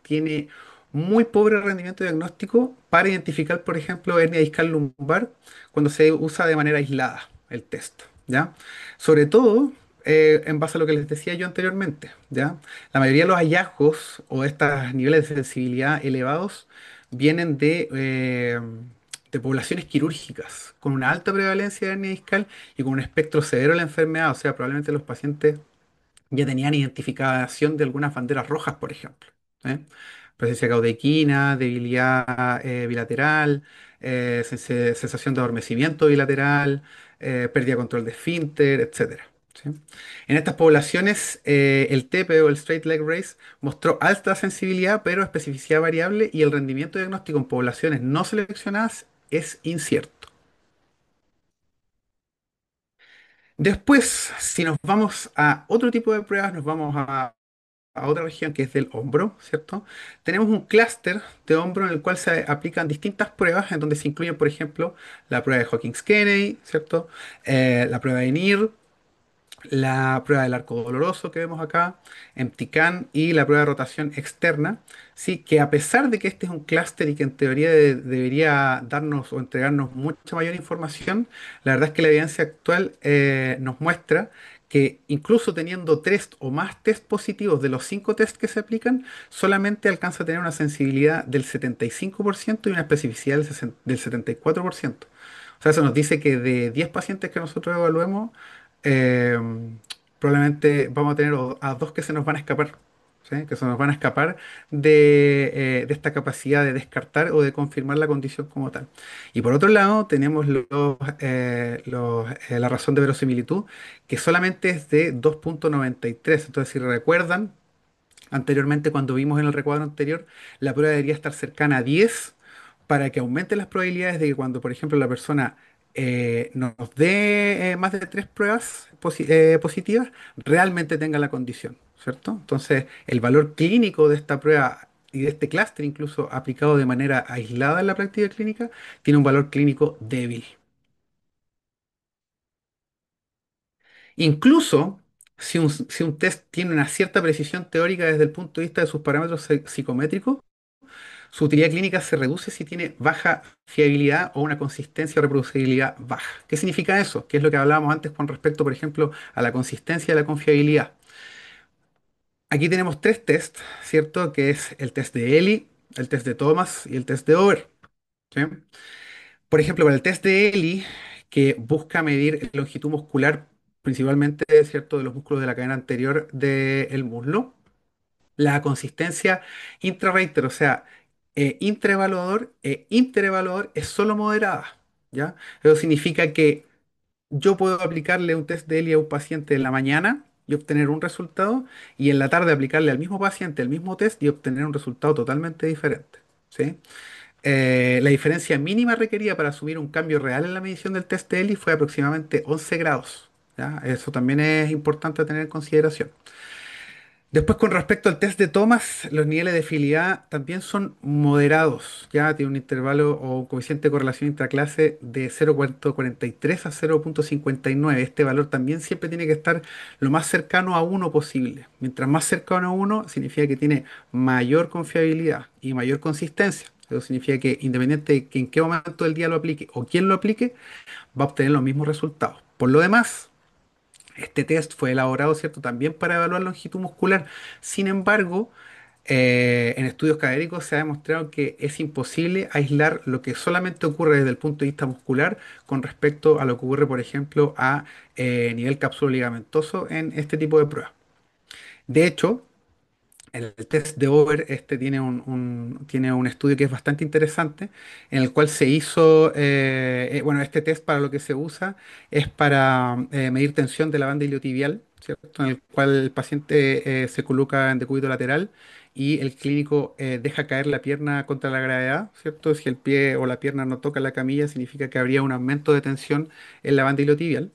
tiene muy pobre rendimiento diagnóstico para identificar, por ejemplo, hernia discal lumbar cuando se usa de manera aislada el test, ¿ya? Sobre todo en base a lo que les decía yo anteriormente, ¿ya? La mayoría de los hallazgos o estos niveles de sensibilidad elevados vienen de poblaciones quirúrgicas con una alta prevalencia de hernia discal y con un espectro severo de la enfermedad. O sea, probablemente los pacientes ya tenían identificación de algunas banderas rojas, por ejemplo. ¿Eh? Presencia caudequina, debilidad bilateral, sensación de adormecimiento bilateral, pérdida de control de esfínter, etcétera. ¿Sí? En estas poblaciones, el TEPE o el Straight Leg Race mostró alta sensibilidad, pero especificidad variable y el rendimiento diagnóstico en poblaciones no seleccionadas es incierto. Después, si nos vamos a otro tipo de pruebas, nos vamos a otra región que es del hombro, ¿cierto? Tenemos un clúster de hombro en el cual se aplican distintas pruebas, en donde se incluyen, por ejemplo, la prueba de Hawkins-Kennedy, ¿cierto? La prueba de NIR, la prueba del arco doloroso que vemos acá, EMTICAN y la prueba de rotación externa, sí, que a pesar de que este es un clúster y que en teoría debería darnos o entregarnos mucha mayor información, la verdad es que la evidencia actual nos muestra que incluso teniendo tres o más test positivos de los cinco test que se aplican, solamente alcanza a tener una sensibilidad del 75% y una especificidad del 74%. O sea, eso nos dice que de 10 pacientes que nosotros evaluemos, eh, probablemente vamos a tener a dos que se nos van a escapar, ¿sí? Que se nos van a escapar de esta capacidad de descartar o de confirmar la condición como tal. Y por otro lado, tenemos la razón de verosimilitud, que solamente es de 2,93. Entonces, si recuerdan, anteriormente, cuando vimos en el recuadro anterior, la prueba debería estar cercana a 10 para que aumente las probabilidades de que cuando, por ejemplo, la persona nos dé más de tres pruebas positivas, realmente tenga la condición, ¿cierto? Entonces, el valor clínico de esta prueba y de este clúster, incluso aplicado de manera aislada en la práctica clínica, tiene un valor clínico débil. Incluso si un test tiene una cierta precisión teórica desde el punto de vista de sus parámetros psicométricos, su utilidad clínica se reduce si tiene baja fiabilidad o una consistencia o reproducibilidad baja. ¿Qué significa eso? ¿Qué es lo que hablábamos antes con respecto, por ejemplo, a la consistencia y a la confiabilidad? Aquí tenemos tres tests, ¿cierto? Que es el test de Eli, el test de Thomas y el test de Over. ¿Sí? Por ejemplo, para el test de Eli, que busca medir longitud muscular, principalmente, ¿cierto?, de los músculos de la cadena anterior del muslo, la consistencia intrarater, o sea, intraevaluador e interevaluador es solo moderada, ¿ya? Eso significa que yo puedo aplicarle un test de ELI a un paciente en la mañana y obtener un resultado, y en la tarde aplicarle al mismo paciente el mismo test y obtener un resultado totalmente diferente, ¿sí? La diferencia mínima requerida para subir un cambio real en la medición del test de ELI fue aproximadamente 11 grados, ¿ya? Eso también es importante tener en consideración. Después, con respecto al test de Thomas, los niveles de fidelidad también son moderados. Ya tiene un intervalo o un coeficiente de correlación intraclase de 0,43 a 0,59. Este valor también siempre tiene que estar lo más cercano a uno posible. Mientras más cercano a uno, significa que tiene mayor confiabilidad y mayor consistencia. Eso significa que independiente de que en qué momento del día lo aplique o quién lo aplique, va a obtener los mismos resultados. Por lo demás, este test fue elaborado, ¿cierto?, también para evaluar longitud muscular. Sin embargo, en estudios cadéricos se ha demostrado que es imposible aislar lo que solamente ocurre desde el punto de vista muscular con respecto a lo que ocurre, por ejemplo, a nivel cápsulo ligamentoso en este tipo de pruebas. De hecho, el test de Over tiene un estudio que es bastante interesante, en el cual se hizo, bueno, este test para lo que se usa es para medir tensión de la banda iliotibial, ¿cierto? En el cual el paciente se coloca en decúbito lateral y el clínico deja caer la pierna contra la gravedad, ¿cierto? Si el pie o la pierna no toca la camilla, significa que habría un aumento de tensión en la banda iliotibial.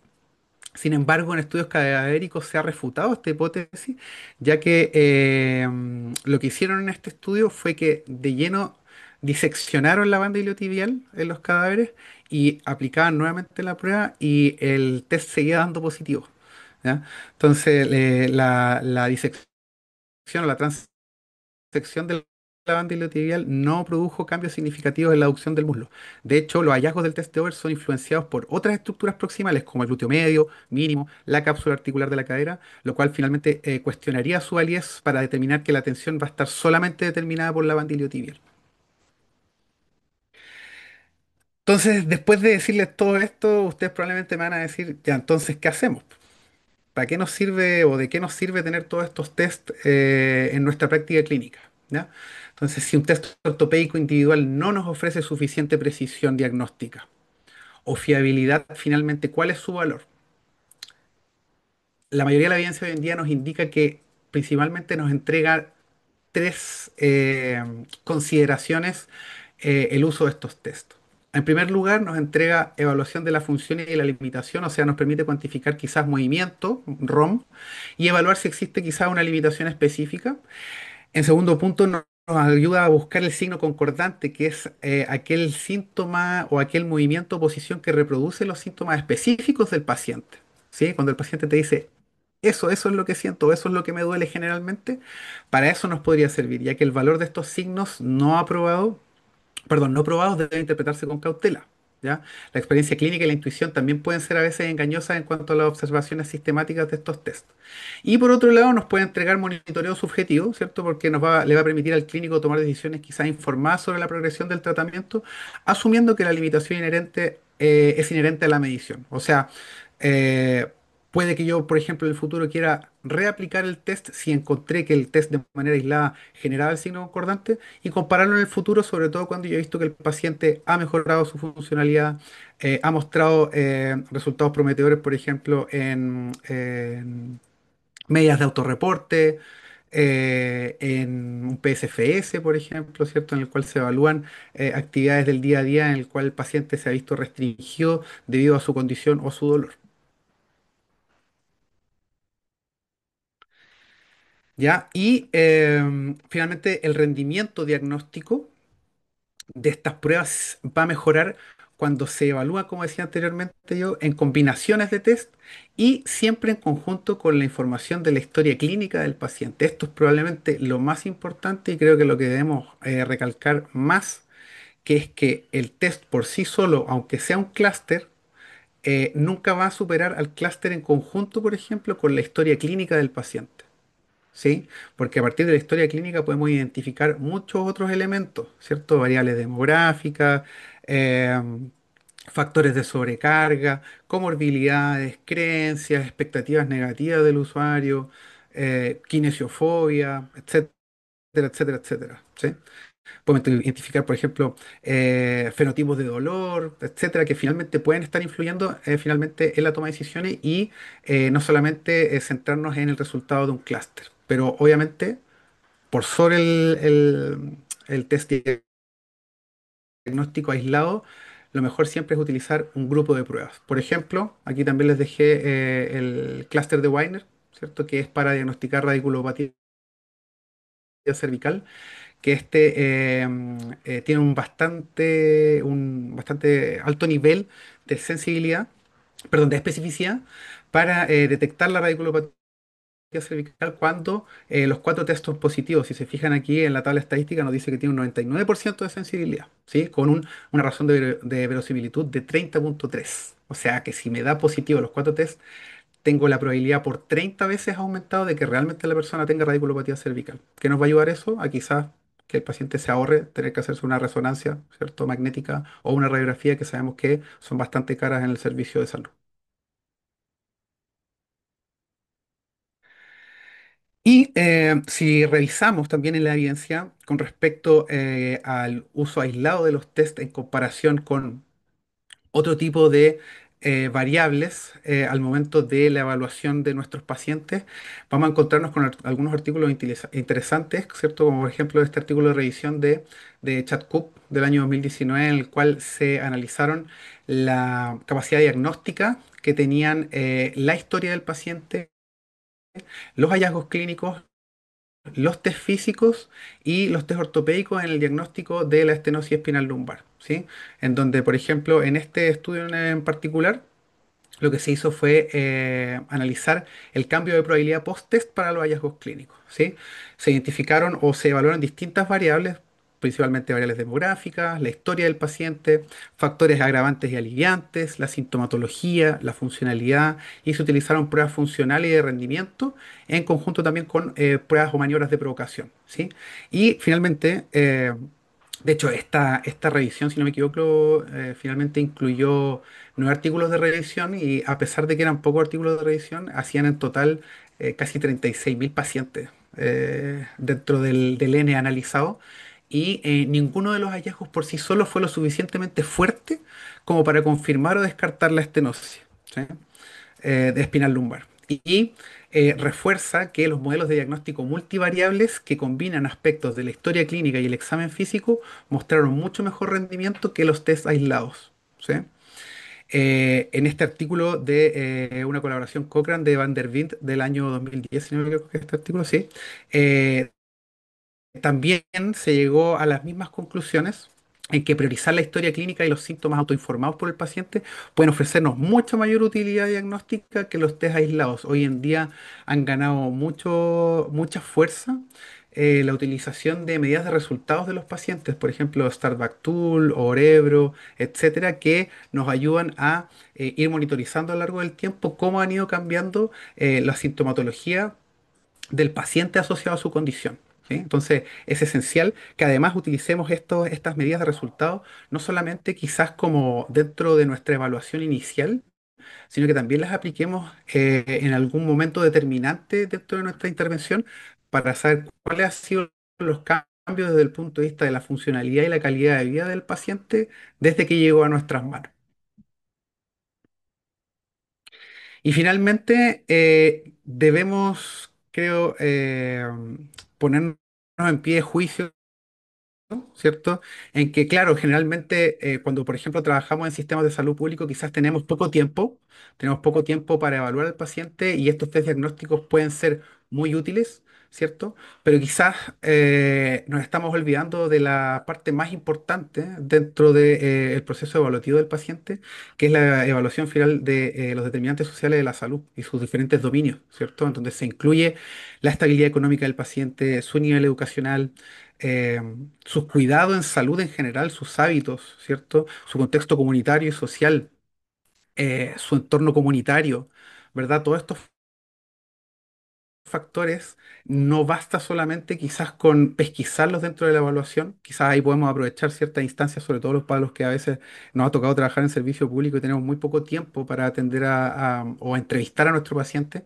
Sin embargo, en estudios cadavéricos se ha refutado esta hipótesis, ya que lo que hicieron en este estudio fue que de lleno diseccionaron la banda iliotibial en los cadáveres y aplicaban nuevamente la prueba y el test seguía dando positivo, ¿ya? Entonces, la disección o la sección de la banda iliotibial no produjo cambios significativos en la aducción del muslo. De hecho, los hallazgos del test de Over son influenciados por otras estructuras proximales, como el glúteo medio, mínimo, la cápsula articular de la cadera, lo cual finalmente cuestionaría su validez para determinar que la tensión va a estar solamente determinada por la banda iliotibial. Entonces, después de decirles todo esto, ustedes probablemente me van a decir, ya, entonces, ¿qué hacemos? ¿Para qué nos sirve o de qué nos sirve tener todos estos test en nuestra práctica clínica? ¿Ya? Entonces, si un test ortopédico individual no nos ofrece suficiente precisión diagnóstica o fiabilidad, finalmente, ¿cuál es su valor? La mayoría de la evidencia hoy en día nos indica que principalmente nos entrega tres consideraciones el uso de estos test. En primer lugar, nos entrega evaluación de la función y la limitación, o sea, nos permite cuantificar quizás movimiento, ROM, y evaluar si existe quizás una limitación específica. En segundo punto, nos ayuda a buscar el signo concordante, que es aquel síntoma o aquel movimiento o posición que reproduce los síntomas específicos del paciente. ¿Sí? Cuando el paciente te dice, eso es lo que siento, eso es lo que me duele generalmente, para eso nos podría servir, ya que el valor de estos signos no aprobado, perdón, no probados debe interpretarse con cautela. ¿Ya? La experiencia clínica y la intuición también pueden ser a veces engañosas en cuanto a las observaciones sistemáticas de estos test. Y por otro lado, nos puede entregar monitoreo subjetivo, ¿cierto? Porque le va a permitir al clínico tomar decisiones quizás informadas sobre la progresión del tratamiento, asumiendo que la limitación inherente es inherente a la medición. O sea, eh, puede que yo, por ejemplo, en el futuro quiera reaplicar el test si encontré que el test de manera aislada generaba el signo concordante y compararlo en el futuro, sobre todo cuando yo he visto que el paciente ha mejorado su funcionalidad, ha mostrado resultados prometedores, por ejemplo, en medidas de autorreporte, en un PSFS, por ejemplo, ¿cierto? En el cual se evalúan actividades del día a día en el cual el paciente se ha visto restringido debido a su condición o su dolor. ¿Ya? Y finalmente el rendimiento diagnóstico de estas pruebas va a mejorar cuando se evalúa, como decía anteriormente yo, en combinaciones de test y siempre en conjunto con la información de la historia clínica del paciente. Esto es probablemente lo más importante y creo que lo que debemos recalcar más, que es que el test por sí solo, aunque sea un clúster, nunca va a superar al clúster en conjunto, por ejemplo, con la historia clínica del paciente. ¿Sí? Porque a partir de la historia clínica podemos identificar muchos otros elementos, ¿cierto? Variables demográficas, eh, factores de sobrecarga, comorbilidades, creencias, expectativas negativas del usuario, kinesiofobia, etcétera, etcétera, etcétera, ¿sí? Podemos identificar, por ejemplo, fenotipos de dolor, etcétera, que finalmente pueden estar influyendo finalmente en la toma de decisiones y no solamente centrarnos en el resultado de un clúster. Pero obviamente, por sobre el test diagnóstico aislado, lo mejor siempre es utilizar un grupo de pruebas. Por ejemplo, aquí también les dejé el clúster de Wiener, ¿cierto? Que es para diagnosticar radiculopatía cervical, que tiene un bastante alto nivel de sensibilidad, perdón, de especificidad para detectar la radiculopatía cervical cuando los cuatro test son positivos. Si se fijan aquí en la tabla estadística nos dice que tiene un 99% de sensibilidad, ¿sí? Con una razón de verosimilitud de 30,3. O sea que si me da positivo los cuatro test, tengo la probabilidad por 30 veces aumentado de que realmente la persona tenga radiculopatía cervical. ¿Qué nos va a ayudar eso? A quizás que el paciente se ahorre tener que hacerse una resonancia, ¿cierto? Magnética o una radiografía que sabemos que son bastante caras en el servicio de salud. Y si revisamos también en la evidencia con respecto al uso aislado de los test en comparación con otro tipo de variables al momento de la evaluación de nuestros pacientes, vamos a encontrarnos con algunos artículos interesantes, ¿cierto? Como por ejemplo este artículo de revisión de Chad Cook del año 2019, en el cual se analizaron la capacidad diagnóstica que tenían la historia del paciente, los hallazgos clínicos, los test físicos y los test ortopédicos en el diagnóstico de la estenosis espinal lumbar, ¿sí? En donde, por ejemplo, en este estudio en particular, lo que se hizo fue analizar el cambio de probabilidad post-test para los hallazgos clínicos, ¿sí? Se identificaron o se evaluaron distintas variables, principalmente variables demográficas, la historia del paciente, factores agravantes y aliviantes, la sintomatología, la funcionalidad, y se utilizaron pruebas funcionales y de rendimiento en conjunto también con pruebas o maniobras de provocación, ¿sí? Y finalmente, de hecho, esta revisión, si no me equivoco, finalmente incluyó 9 artículos de revisión y a pesar de que eran pocos artículos de revisión, hacían en total casi 36.000 pacientes dentro del N analizado y ninguno de los hallazgos por sí solo fue lo suficientemente fuerte como para confirmar o descartar la estenosis, ¿sí? De espinal lumbar. Refuerza que los modelos de diagnóstico multivariables que combinan aspectos de la historia clínica y el examen físico mostraron mucho mejor rendimiento que los test aislados, ¿sí? En este artículo de una colaboración Cochrane de Van der Wind del año 2010, si no me equivoco, que es este artículo, sí, eh, también se llegó a las mismas conclusiones en que priorizar la historia clínica y los síntomas autoinformados por el paciente pueden ofrecernos mucha mayor utilidad diagnóstica que los test aislados. Hoy en día han ganado mucha fuerza la utilización de medidas de resultados de los pacientes, por ejemplo, Starback Tool, Orebro, etcétera, que nos ayudan a ir monitorizando a lo largo del tiempo cómo han ido cambiando la sintomatología del paciente asociado a su condición. ¿Sí? Entonces, es esencial que además utilicemos estas medidas de resultado, no solamente quizás como dentro de nuestra evaluación inicial, sino que también las apliquemos en algún momento determinante dentro de nuestra intervención para saber cuáles han sido los cambios desde el punto de vista de la funcionalidad y la calidad de vida del paciente desde que llegó a nuestras manos. Y finalmente, debemos, creo, ponernos en pie de juicio, ¿cierto? En que, claro, generalmente cuando, por ejemplo, trabajamos en sistemas de salud público, quizás tenemos poco tiempo para evaluar al paciente y estos test diagnósticos pueden ser muy útiles, ¿cierto? Pero quizás nos estamos olvidando de la parte más importante dentro del proceso evaluativo del paciente, que es la evaluación final de los determinantes sociales de la salud y sus diferentes dominios, ¿cierto? Entonces se incluye la estabilidad económica del paciente, su nivel educacional, eh, sus cuidados en salud en general, sus hábitos, ¿cierto? Su contexto comunitario y social, su entorno comunitario, ¿verdad? Todos estos factores no basta solamente quizás con pesquisarlos dentro de la evaluación, quizás ahí podemos aprovechar ciertas instancias, sobre todo para los que a veces nos ha tocado trabajar en servicio público y tenemos muy poco tiempo para atender o a entrevistar a nuestro paciente,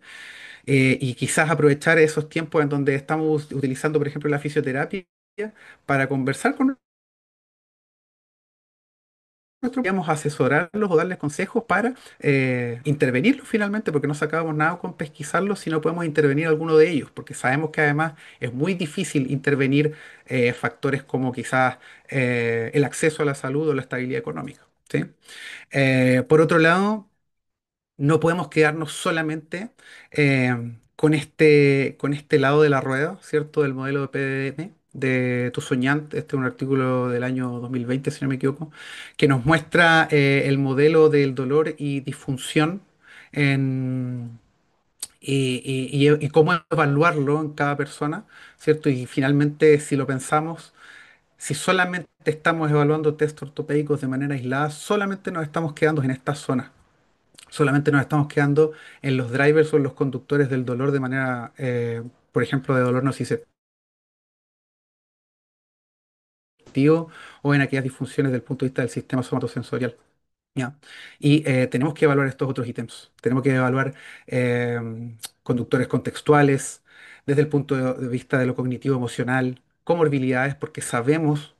y quizás aprovechar esos tiempos en donde estamos utilizando, por ejemplo, la fisioterapia para conversar con nosotros, podríamos asesorarlos o darles consejos para intervenirlos finalmente, porque no sacábamos nada con pesquisarlos si no podemos intervenir alguno de ellos, porque sabemos que además es muy difícil intervenir factores como quizás el acceso a la salud o la estabilidad económica, ¿sí? Por otro lado, no podemos quedarnos solamente con este lado de la rueda, ¿cierto? Del modelo de PDM, de Tu Soñante. Este es un artículo del año 2020, si no me equivoco, que nos muestra el modelo del dolor y disfunción en, y cómo evaluarlo en cada persona, ¿cierto? Y finalmente, si lo pensamos, si solamente estamos evaluando test ortopédicos de manera aislada, solamente nos estamos quedando en esta zona. Solamente nos estamos quedando en los drivers o en los conductores del dolor de manera, por ejemplo, de dolor nociceptivo o en aquellas disfunciones del punto de vista del sistema somatosensorial. ¿Ya? Y tenemos que evaluar estos otros ítems. Tenemos que evaluar eh, conductores contextuales desde el punto de vista de lo cognitivo emocional, comorbilidades, porque sabemos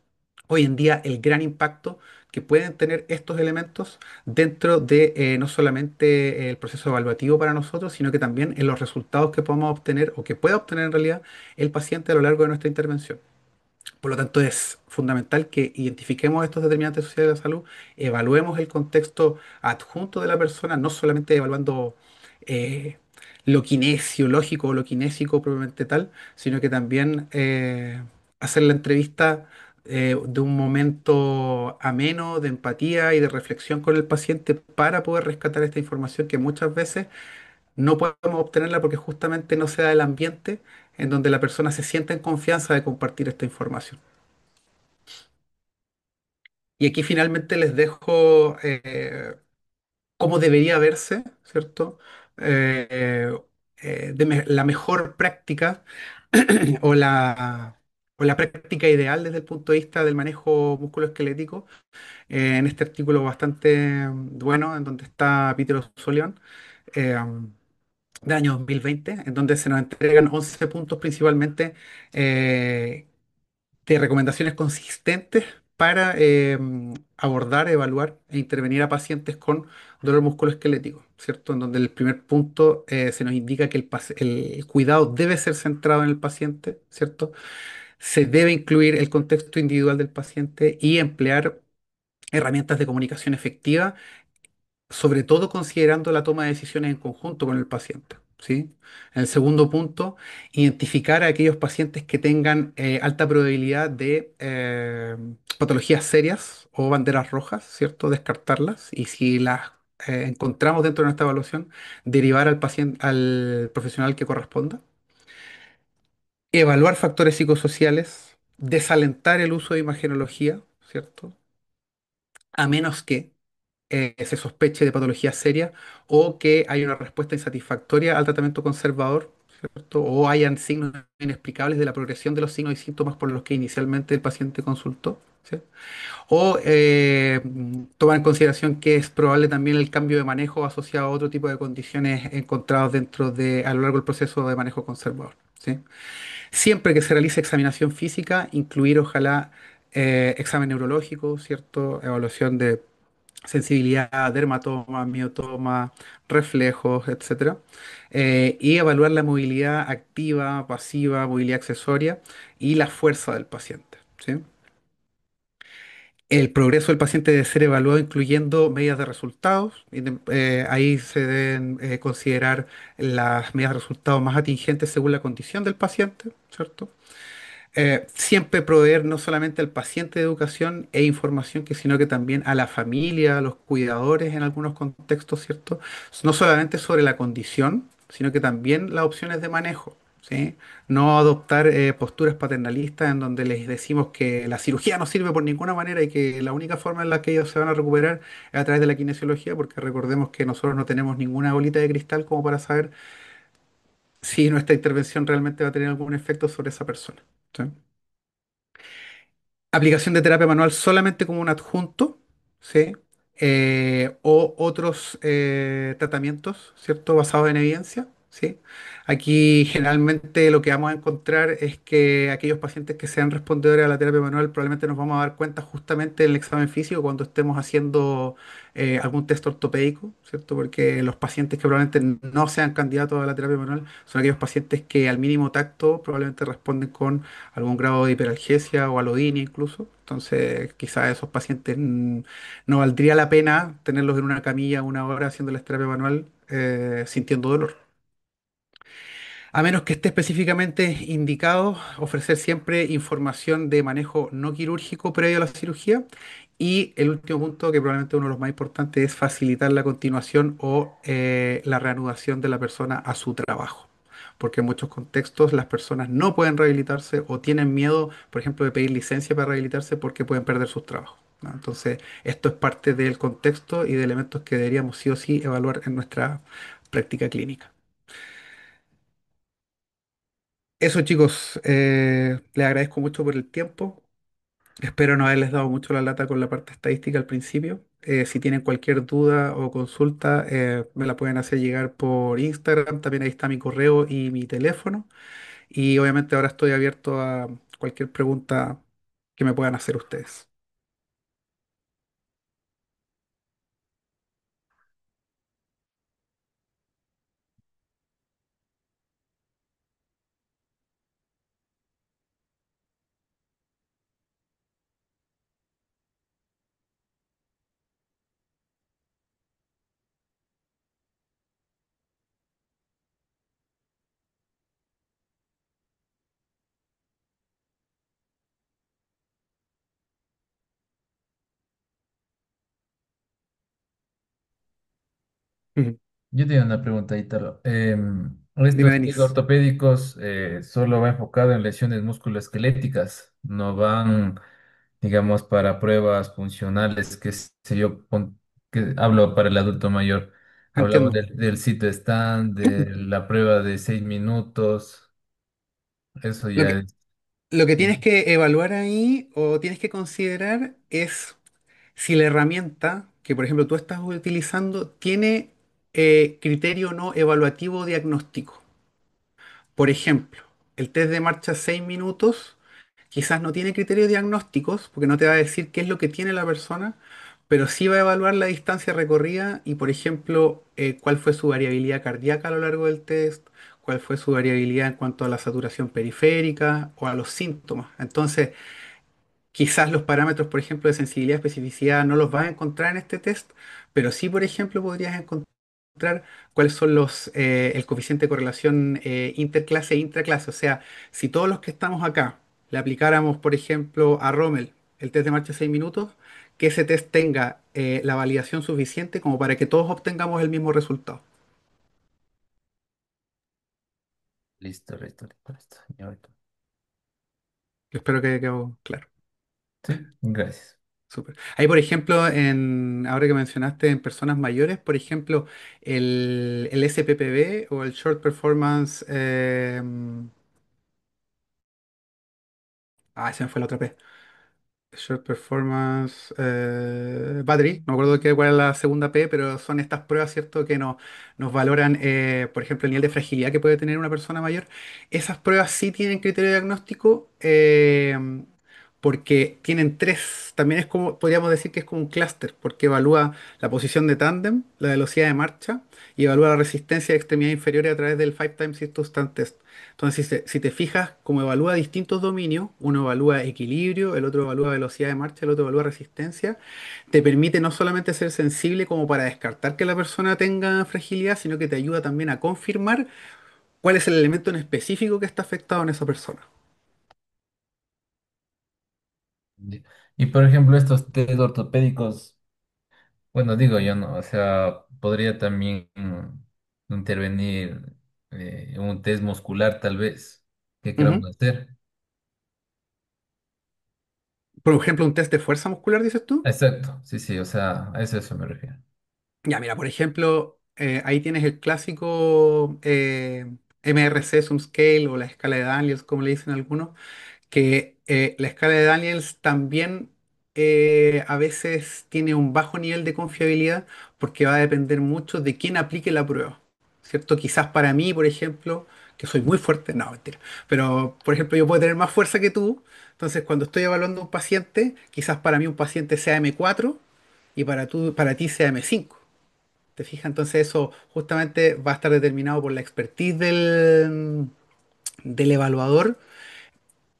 hoy en día el gran impacto que pueden tener estos elementos dentro de no solamente el proceso evaluativo para nosotros, sino que también en los resultados que podamos obtener o que pueda obtener en realidad el paciente a lo largo de nuestra intervención. Por lo tanto, es fundamental que identifiquemos estos determinantes sociales de la salud, evaluemos el contexto adjunto de la persona, no solamente evaluando eh, lo kinesiológico o lo kinésico propiamente tal, sino que también hacer la entrevista de un momento ameno, de empatía y de reflexión con el paciente para poder rescatar esta información que muchas veces no podemos obtenerla porque justamente no se da el ambiente en donde la persona se sienta en confianza de compartir esta información. Y aquí finalmente les dejo cómo debería verse, ¿cierto? Eh, la mejor práctica o o la práctica ideal desde el punto de vista del manejo musculoesquelético, en este artículo bastante bueno, en donde está Peter O'Sullivan. del año 2020, en donde se nos entregan 11 puntos principalmente eh, de recomendaciones consistentes para abordar, evaluar e intervenir a pacientes con dolor musculoesquelético, ¿cierto? En donde el primer punto se nos indica que el cuidado debe ser centrado en el paciente, ¿cierto? Se debe incluir el contexto individual del paciente y emplear herramientas de comunicación efectiva, sobre todo considerando la toma de decisiones en conjunto con el paciente. ¿Sí? En el segundo punto, identificar a aquellos pacientes que tengan alta probabilidad de patologías serias o banderas rojas, ¿cierto? Descartarlas y si las encontramos dentro de nuestra evaluación, derivar al paciente, al profesional que corresponda. Evaluar factores psicosociales, desalentar el uso de imagenología, ¿cierto? A menos que se sospeche de patología seria o que hay una respuesta insatisfactoria al tratamiento conservador, ¿cierto? O hayan signos inexplicables de la progresión de los signos y síntomas por los que inicialmente el paciente consultó, ¿sí? O tomar en consideración que es probable también el cambio de manejo asociado a otro tipo de condiciones encontradas a lo largo del proceso de manejo conservador, ¿sí? Siempre que se realice examinación física, incluir ojalá examen neurológico, ¿cierto? Evaluación de sensibilidad, dermatoma, miotoma, reflejos, etcétera. Y evaluar la movilidad activa, pasiva, movilidad accesoria y la fuerza del paciente, ¿sí? El progreso del paciente debe ser evaluado incluyendo medidas de resultados. Ahí se deben considerar las medidas de resultados más atingentes según la condición del paciente, ¿cierto? Siempre proveer no solamente al paciente de educación e información, sino que también a la familia, a los cuidadores en algunos contextos, ¿cierto? No solamente sobre la condición, sino que también las opciones de manejo, ¿sí? No adoptar posturas paternalistas en donde les decimos que la cirugía no sirve por ninguna manera y que la única forma en la que ellos se van a recuperar es a través de la kinesiología, porque recordemos que nosotros no tenemos ninguna bolita de cristal como para saber si nuestra intervención realmente va a tener algún efecto sobre esa persona. ¿Sí? Aplicación de terapia manual solamente como un adjunto, ¿sí? O otros tratamientos, ¿cierto? Basados en evidencia, ¿sí? Aquí generalmente lo que vamos a encontrar es que aquellos pacientes que sean respondedores a la terapia manual probablemente nos vamos a dar cuenta justamente en el examen físico cuando estemos haciendo algún test ortopédico, ¿cierto? Porque los pacientes que probablemente no sean candidatos a la terapia manual son aquellos pacientes que al mínimo tacto probablemente responden con algún grado de hiperalgesia o alodinia incluso. Entonces, quizás esos pacientes no valdría la pena tenerlos en una camilla 1 hora haciéndoles terapia manual sintiendo dolor. A menos que esté específicamente indicado, ofrecer siempre información de manejo no quirúrgico previo a la cirugía. Y el último punto, que probablemente uno de los más importantes, es facilitar la continuación o la reanudación de la persona a su trabajo. Porque en muchos contextos las personas no pueden rehabilitarse o tienen miedo, por ejemplo, de pedir licencia para rehabilitarse porque pueden perder sus trabajos, ¿no? Entonces, esto es parte del contexto y de elementos que deberíamos sí o sí evaluar en nuestra práctica clínica. Eso, chicos, les agradezco mucho por el tiempo. Espero no haberles dado mucho la lata con la parte estadística al principio. Si tienen cualquier duda o consulta, me la pueden hacer llegar por Instagram. También ahí está mi correo y mi teléfono. Y obviamente ahora estoy abierto a cualquier pregunta que me puedan hacer ustedes. Ujú. Yo tengo una pregunta, Ítalo. Dime, Estos test Denis. ortopédicos solo va enfocado en lesiones musculoesqueléticas, no van, digamos, para pruebas funcionales, que sé yo, que hablo para el adulto mayor. Hablamos Entiendo. del sitio stand, de la prueba de 6 minutos, eso Lo ya que, es. lo que tienes que evaluar ahí o tienes que considerar es si la herramienta que, por ejemplo, tú estás utilizando tiene criterio no evaluativo diagnóstico. Por ejemplo, el test de marcha 6 minutos quizás no tiene criterios diagnósticos porque no te va a decir qué es lo que tiene la persona, pero sí va a evaluar la distancia recorrida y, por ejemplo, cuál fue su variabilidad cardíaca a lo largo del test, cuál fue su variabilidad en cuanto a la saturación periférica o a los síntomas. Entonces, quizás los parámetros, por ejemplo, de sensibilidad y especificidad no los vas a encontrar en este test, pero sí, por ejemplo, podrías encontrar cuáles son el coeficiente de correlación interclase e intraclase. O sea, si todos los que estamos acá le aplicáramos, por ejemplo, a Rommel el test de marcha 6 minutos, que ese test tenga la validación suficiente como para que todos obtengamos el mismo resultado. Listo, listo, listo, listo. Ya voy. Yo espero que quede claro. Sí, gracias. Súper. Ahí, por ejemplo, ahora que mencionaste en personas mayores, por ejemplo, el SPPB o el Short Performance. Se me fue la otra P. Short Performance Battery, no me acuerdo cuál es la segunda P, pero son estas pruebas, ¿cierto?, que nos valoran, por ejemplo, el nivel de fragilidad que puede tener una persona mayor. Esas pruebas sí tienen criterio diagnóstico porque tienen tres, también es como, podríamos decir que es como un clúster, porque evalúa la posición de tándem, la velocidad de marcha y evalúa la resistencia de extremidades inferiores a través del Five Times Circumstance Test. Entonces, si te fijas, como evalúa distintos dominios, uno evalúa equilibrio, el otro evalúa velocidad de marcha, el otro evalúa resistencia, te permite no solamente ser sensible como para descartar que la persona tenga fragilidad, sino que te ayuda también a confirmar cuál es el elemento en específico que está afectado en esa persona. Ya. Y por ejemplo, estos test ortopédicos, bueno, digo yo no, o sea, podría también intervenir un test muscular tal vez que queramos Ujú. hacer. Por ejemplo, un test de fuerza muscular, dices tú. Exacto, sí, sí, o sea, a eso me refiero. Ya, mira, por ejemplo, ahí tienes el clásico MRC Sum Scale o la escala de Daniels, como le dicen algunos, que la escala de Daniels también a veces tiene un bajo nivel de confiabilidad porque va a depender mucho de quién aplique la prueba, ¿cierto? Quizás para mí, por ejemplo, que soy muy fuerte, no, mentira, pero por ejemplo yo puedo tener más fuerza que tú, entonces cuando estoy evaluando a un paciente, quizás para mí un paciente sea M4 y para ti sea M5. ¿Te fijas? Entonces eso justamente va a estar determinado por la expertise del evaluador,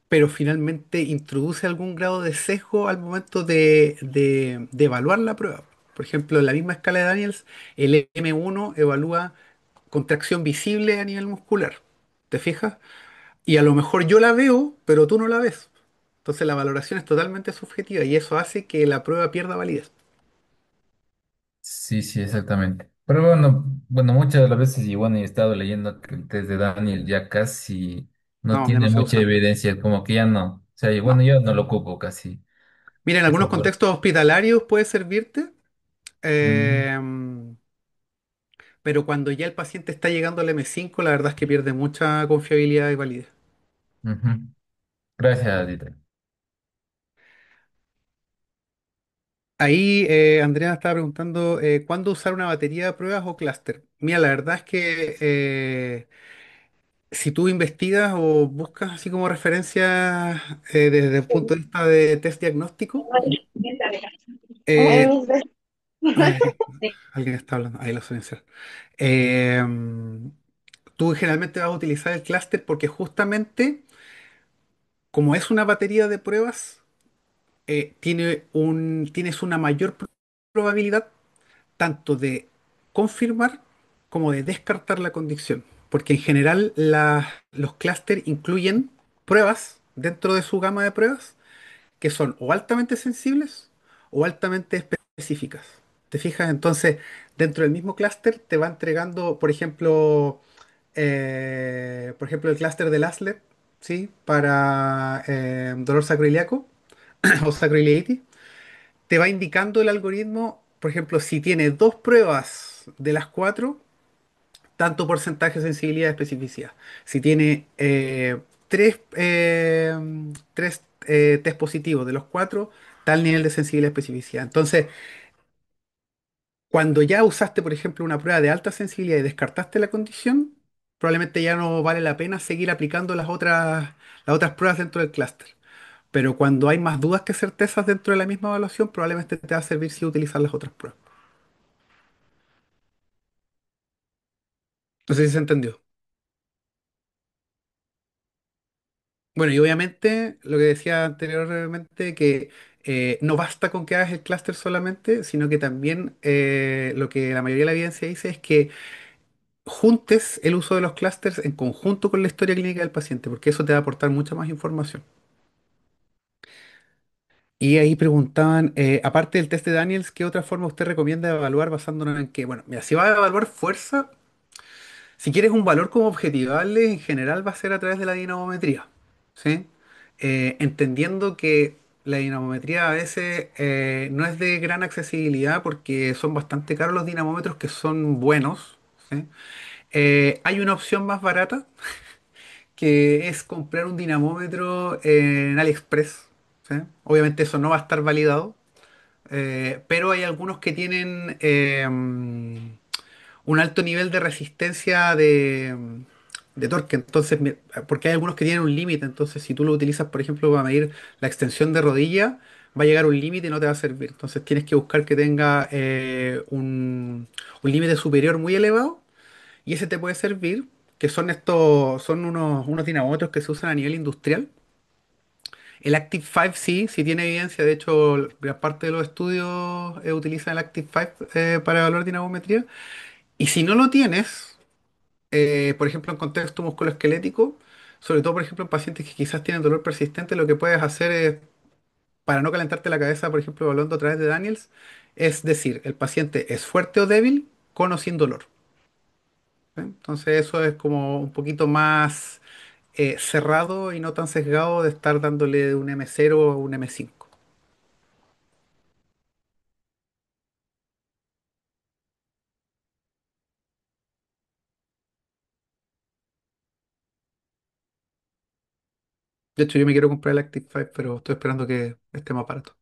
pero finalmente introduce algún grado de sesgo al momento de evaluar la prueba. Por ejemplo, en la misma escala de Daniels, el M1 evalúa contracción visible a nivel muscular. ¿Te fijas? Y a lo mejor yo la veo, pero tú no la ves. Entonces la valoración es totalmente subjetiva y eso hace que la prueba pierda validez. Sí, sí, exactamente. Pero bueno, bueno, muchas de las veces, y bueno, he estado leyendo que el test de Daniel ya casi no No, ya no tiene se mucha usa. evidencia, como que ya no. O sea, y bueno, No. yo no lo ocupo casi. Mira, en Eso algunos es lo- contextos hospitalarios puede servirte, Mm, eh, pero cuando ya el paciente está llegando al M5, la verdad es que pierde mucha confiabilidad y validez. ujú. Gracias, Dieter. Ahí Andrea estaba preguntando cuándo usar una batería de pruebas o clúster. Mira, la verdad es que si tú investigas o buscas así como referencia desde el punto de vista de test diagnóstico, eh, ay, alguien está hablando, ahí lo suelen ser. Eh, Tú generalmente vas a utilizar el clúster porque justamente como es una batería de pruebas, tienes una mayor probabilidad tanto de confirmar como de descartar la condición. Porque en general los clústeres incluyen pruebas dentro de su gama de pruebas que son o altamente sensibles o altamente específicas. ¿Te fijas? Entonces, dentro del mismo clúster te va entregando, por ejemplo, el clúster del ASLEP, ¿sí? Para dolor sacroiliaco o sacroiliitis te va indicando el algoritmo, por ejemplo, si tiene dos pruebas de las cuatro, tanto porcentaje de sensibilidad y especificidad. Si tiene tres test positivos de los cuatro, tal nivel de sensibilidad y especificidad. Entonces, Cuando ya usaste, por ejemplo, una prueba de alta sensibilidad y descartaste la condición, probablemente ya no vale la pena seguir aplicando las otras pruebas dentro del clúster. Pero cuando hay más dudas que certezas dentro de la misma evaluación, probablemente te va a servir si utilizar las otras pruebas. No sé si se entendió. Bueno, y obviamente lo que decía anteriormente, que no basta con que hagas el clúster solamente, sino que también lo que la mayoría de la evidencia dice es que juntes el uso de los clústeres en conjunto con la historia clínica del paciente, porque eso te va a aportar mucha más información. Y ahí preguntaban, aparte del test de Daniels, ¿qué otra forma usted recomienda de evaluar basándonos en qué? Bueno, mira, si vas a evaluar fuerza, si quieres un valor como objetivable, en general va a ser a través de la dinamometría, ¿sí? Entendiendo que la dinamometría a veces no es de gran accesibilidad porque son bastante caros los dinamómetros que son buenos, ¿sí? Hay una opción más barata que es comprar un dinamómetro en AliExpress, ¿sí? Obviamente eso no va a estar validado, pero hay algunos que tienen un alto nivel de resistencia de torque. Entonces, porque hay algunos que tienen un límite. Entonces, si tú lo utilizas, por ejemplo, para medir la extensión de rodilla, va a llegar a un límite y no te va a servir. Entonces, tienes que buscar que tenga un límite superior muy elevado y ese te puede servir, que son son unos dinamómetros que se usan a nivel industrial. El Active 5 sí, sí tiene evidencia. De hecho, gran parte de los estudios utilizan el Active 5 para evaluar dinamometría. Y si no lo tienes, por ejemplo, en contexto musculoesquelético, sobre todo, por ejemplo, en pacientes que quizás tienen dolor persistente, lo que puedes hacer es, para no calentarte la cabeza, por ejemplo, evaluando a través de Daniels, es decir, el paciente es fuerte o débil, con o sin dolor. ¿Sí? Entonces eso es como un poquito más cerrado y no tan sesgado de estar dándole un M0 o un M5. De hecho, yo me quiero comprar el Active 5, pero estoy esperando que esté más barato.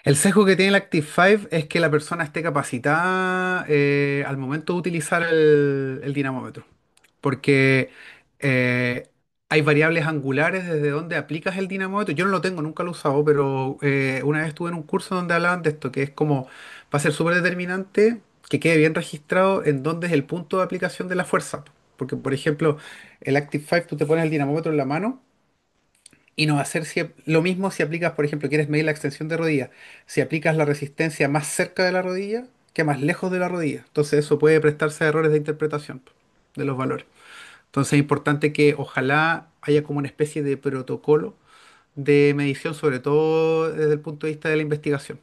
El sesgo que tiene el Active 5 es que la persona esté capacitada al momento de utilizar el dinamómetro. Porque eh, hay variables angulares desde donde aplicas el dinamómetro. Yo no lo tengo, nunca lo he usado, pero una vez estuve en un curso donde hablaban de esto, que es como va a ser súper determinante que quede bien registrado en dónde es el punto de aplicación de la fuerza. Porque, por ejemplo, el Active 5, tú te pones el dinamómetro en la mano y no va a ser lo mismo si aplicas, por ejemplo, quieres medir la extensión de rodilla, si aplicas la resistencia más cerca de la rodilla que más lejos de la rodilla. Entonces eso puede prestarse a errores de interpretación de los valores. Entonces es importante que ojalá haya como una especie de protocolo de medición, sobre todo desde el punto de vista de la investigación.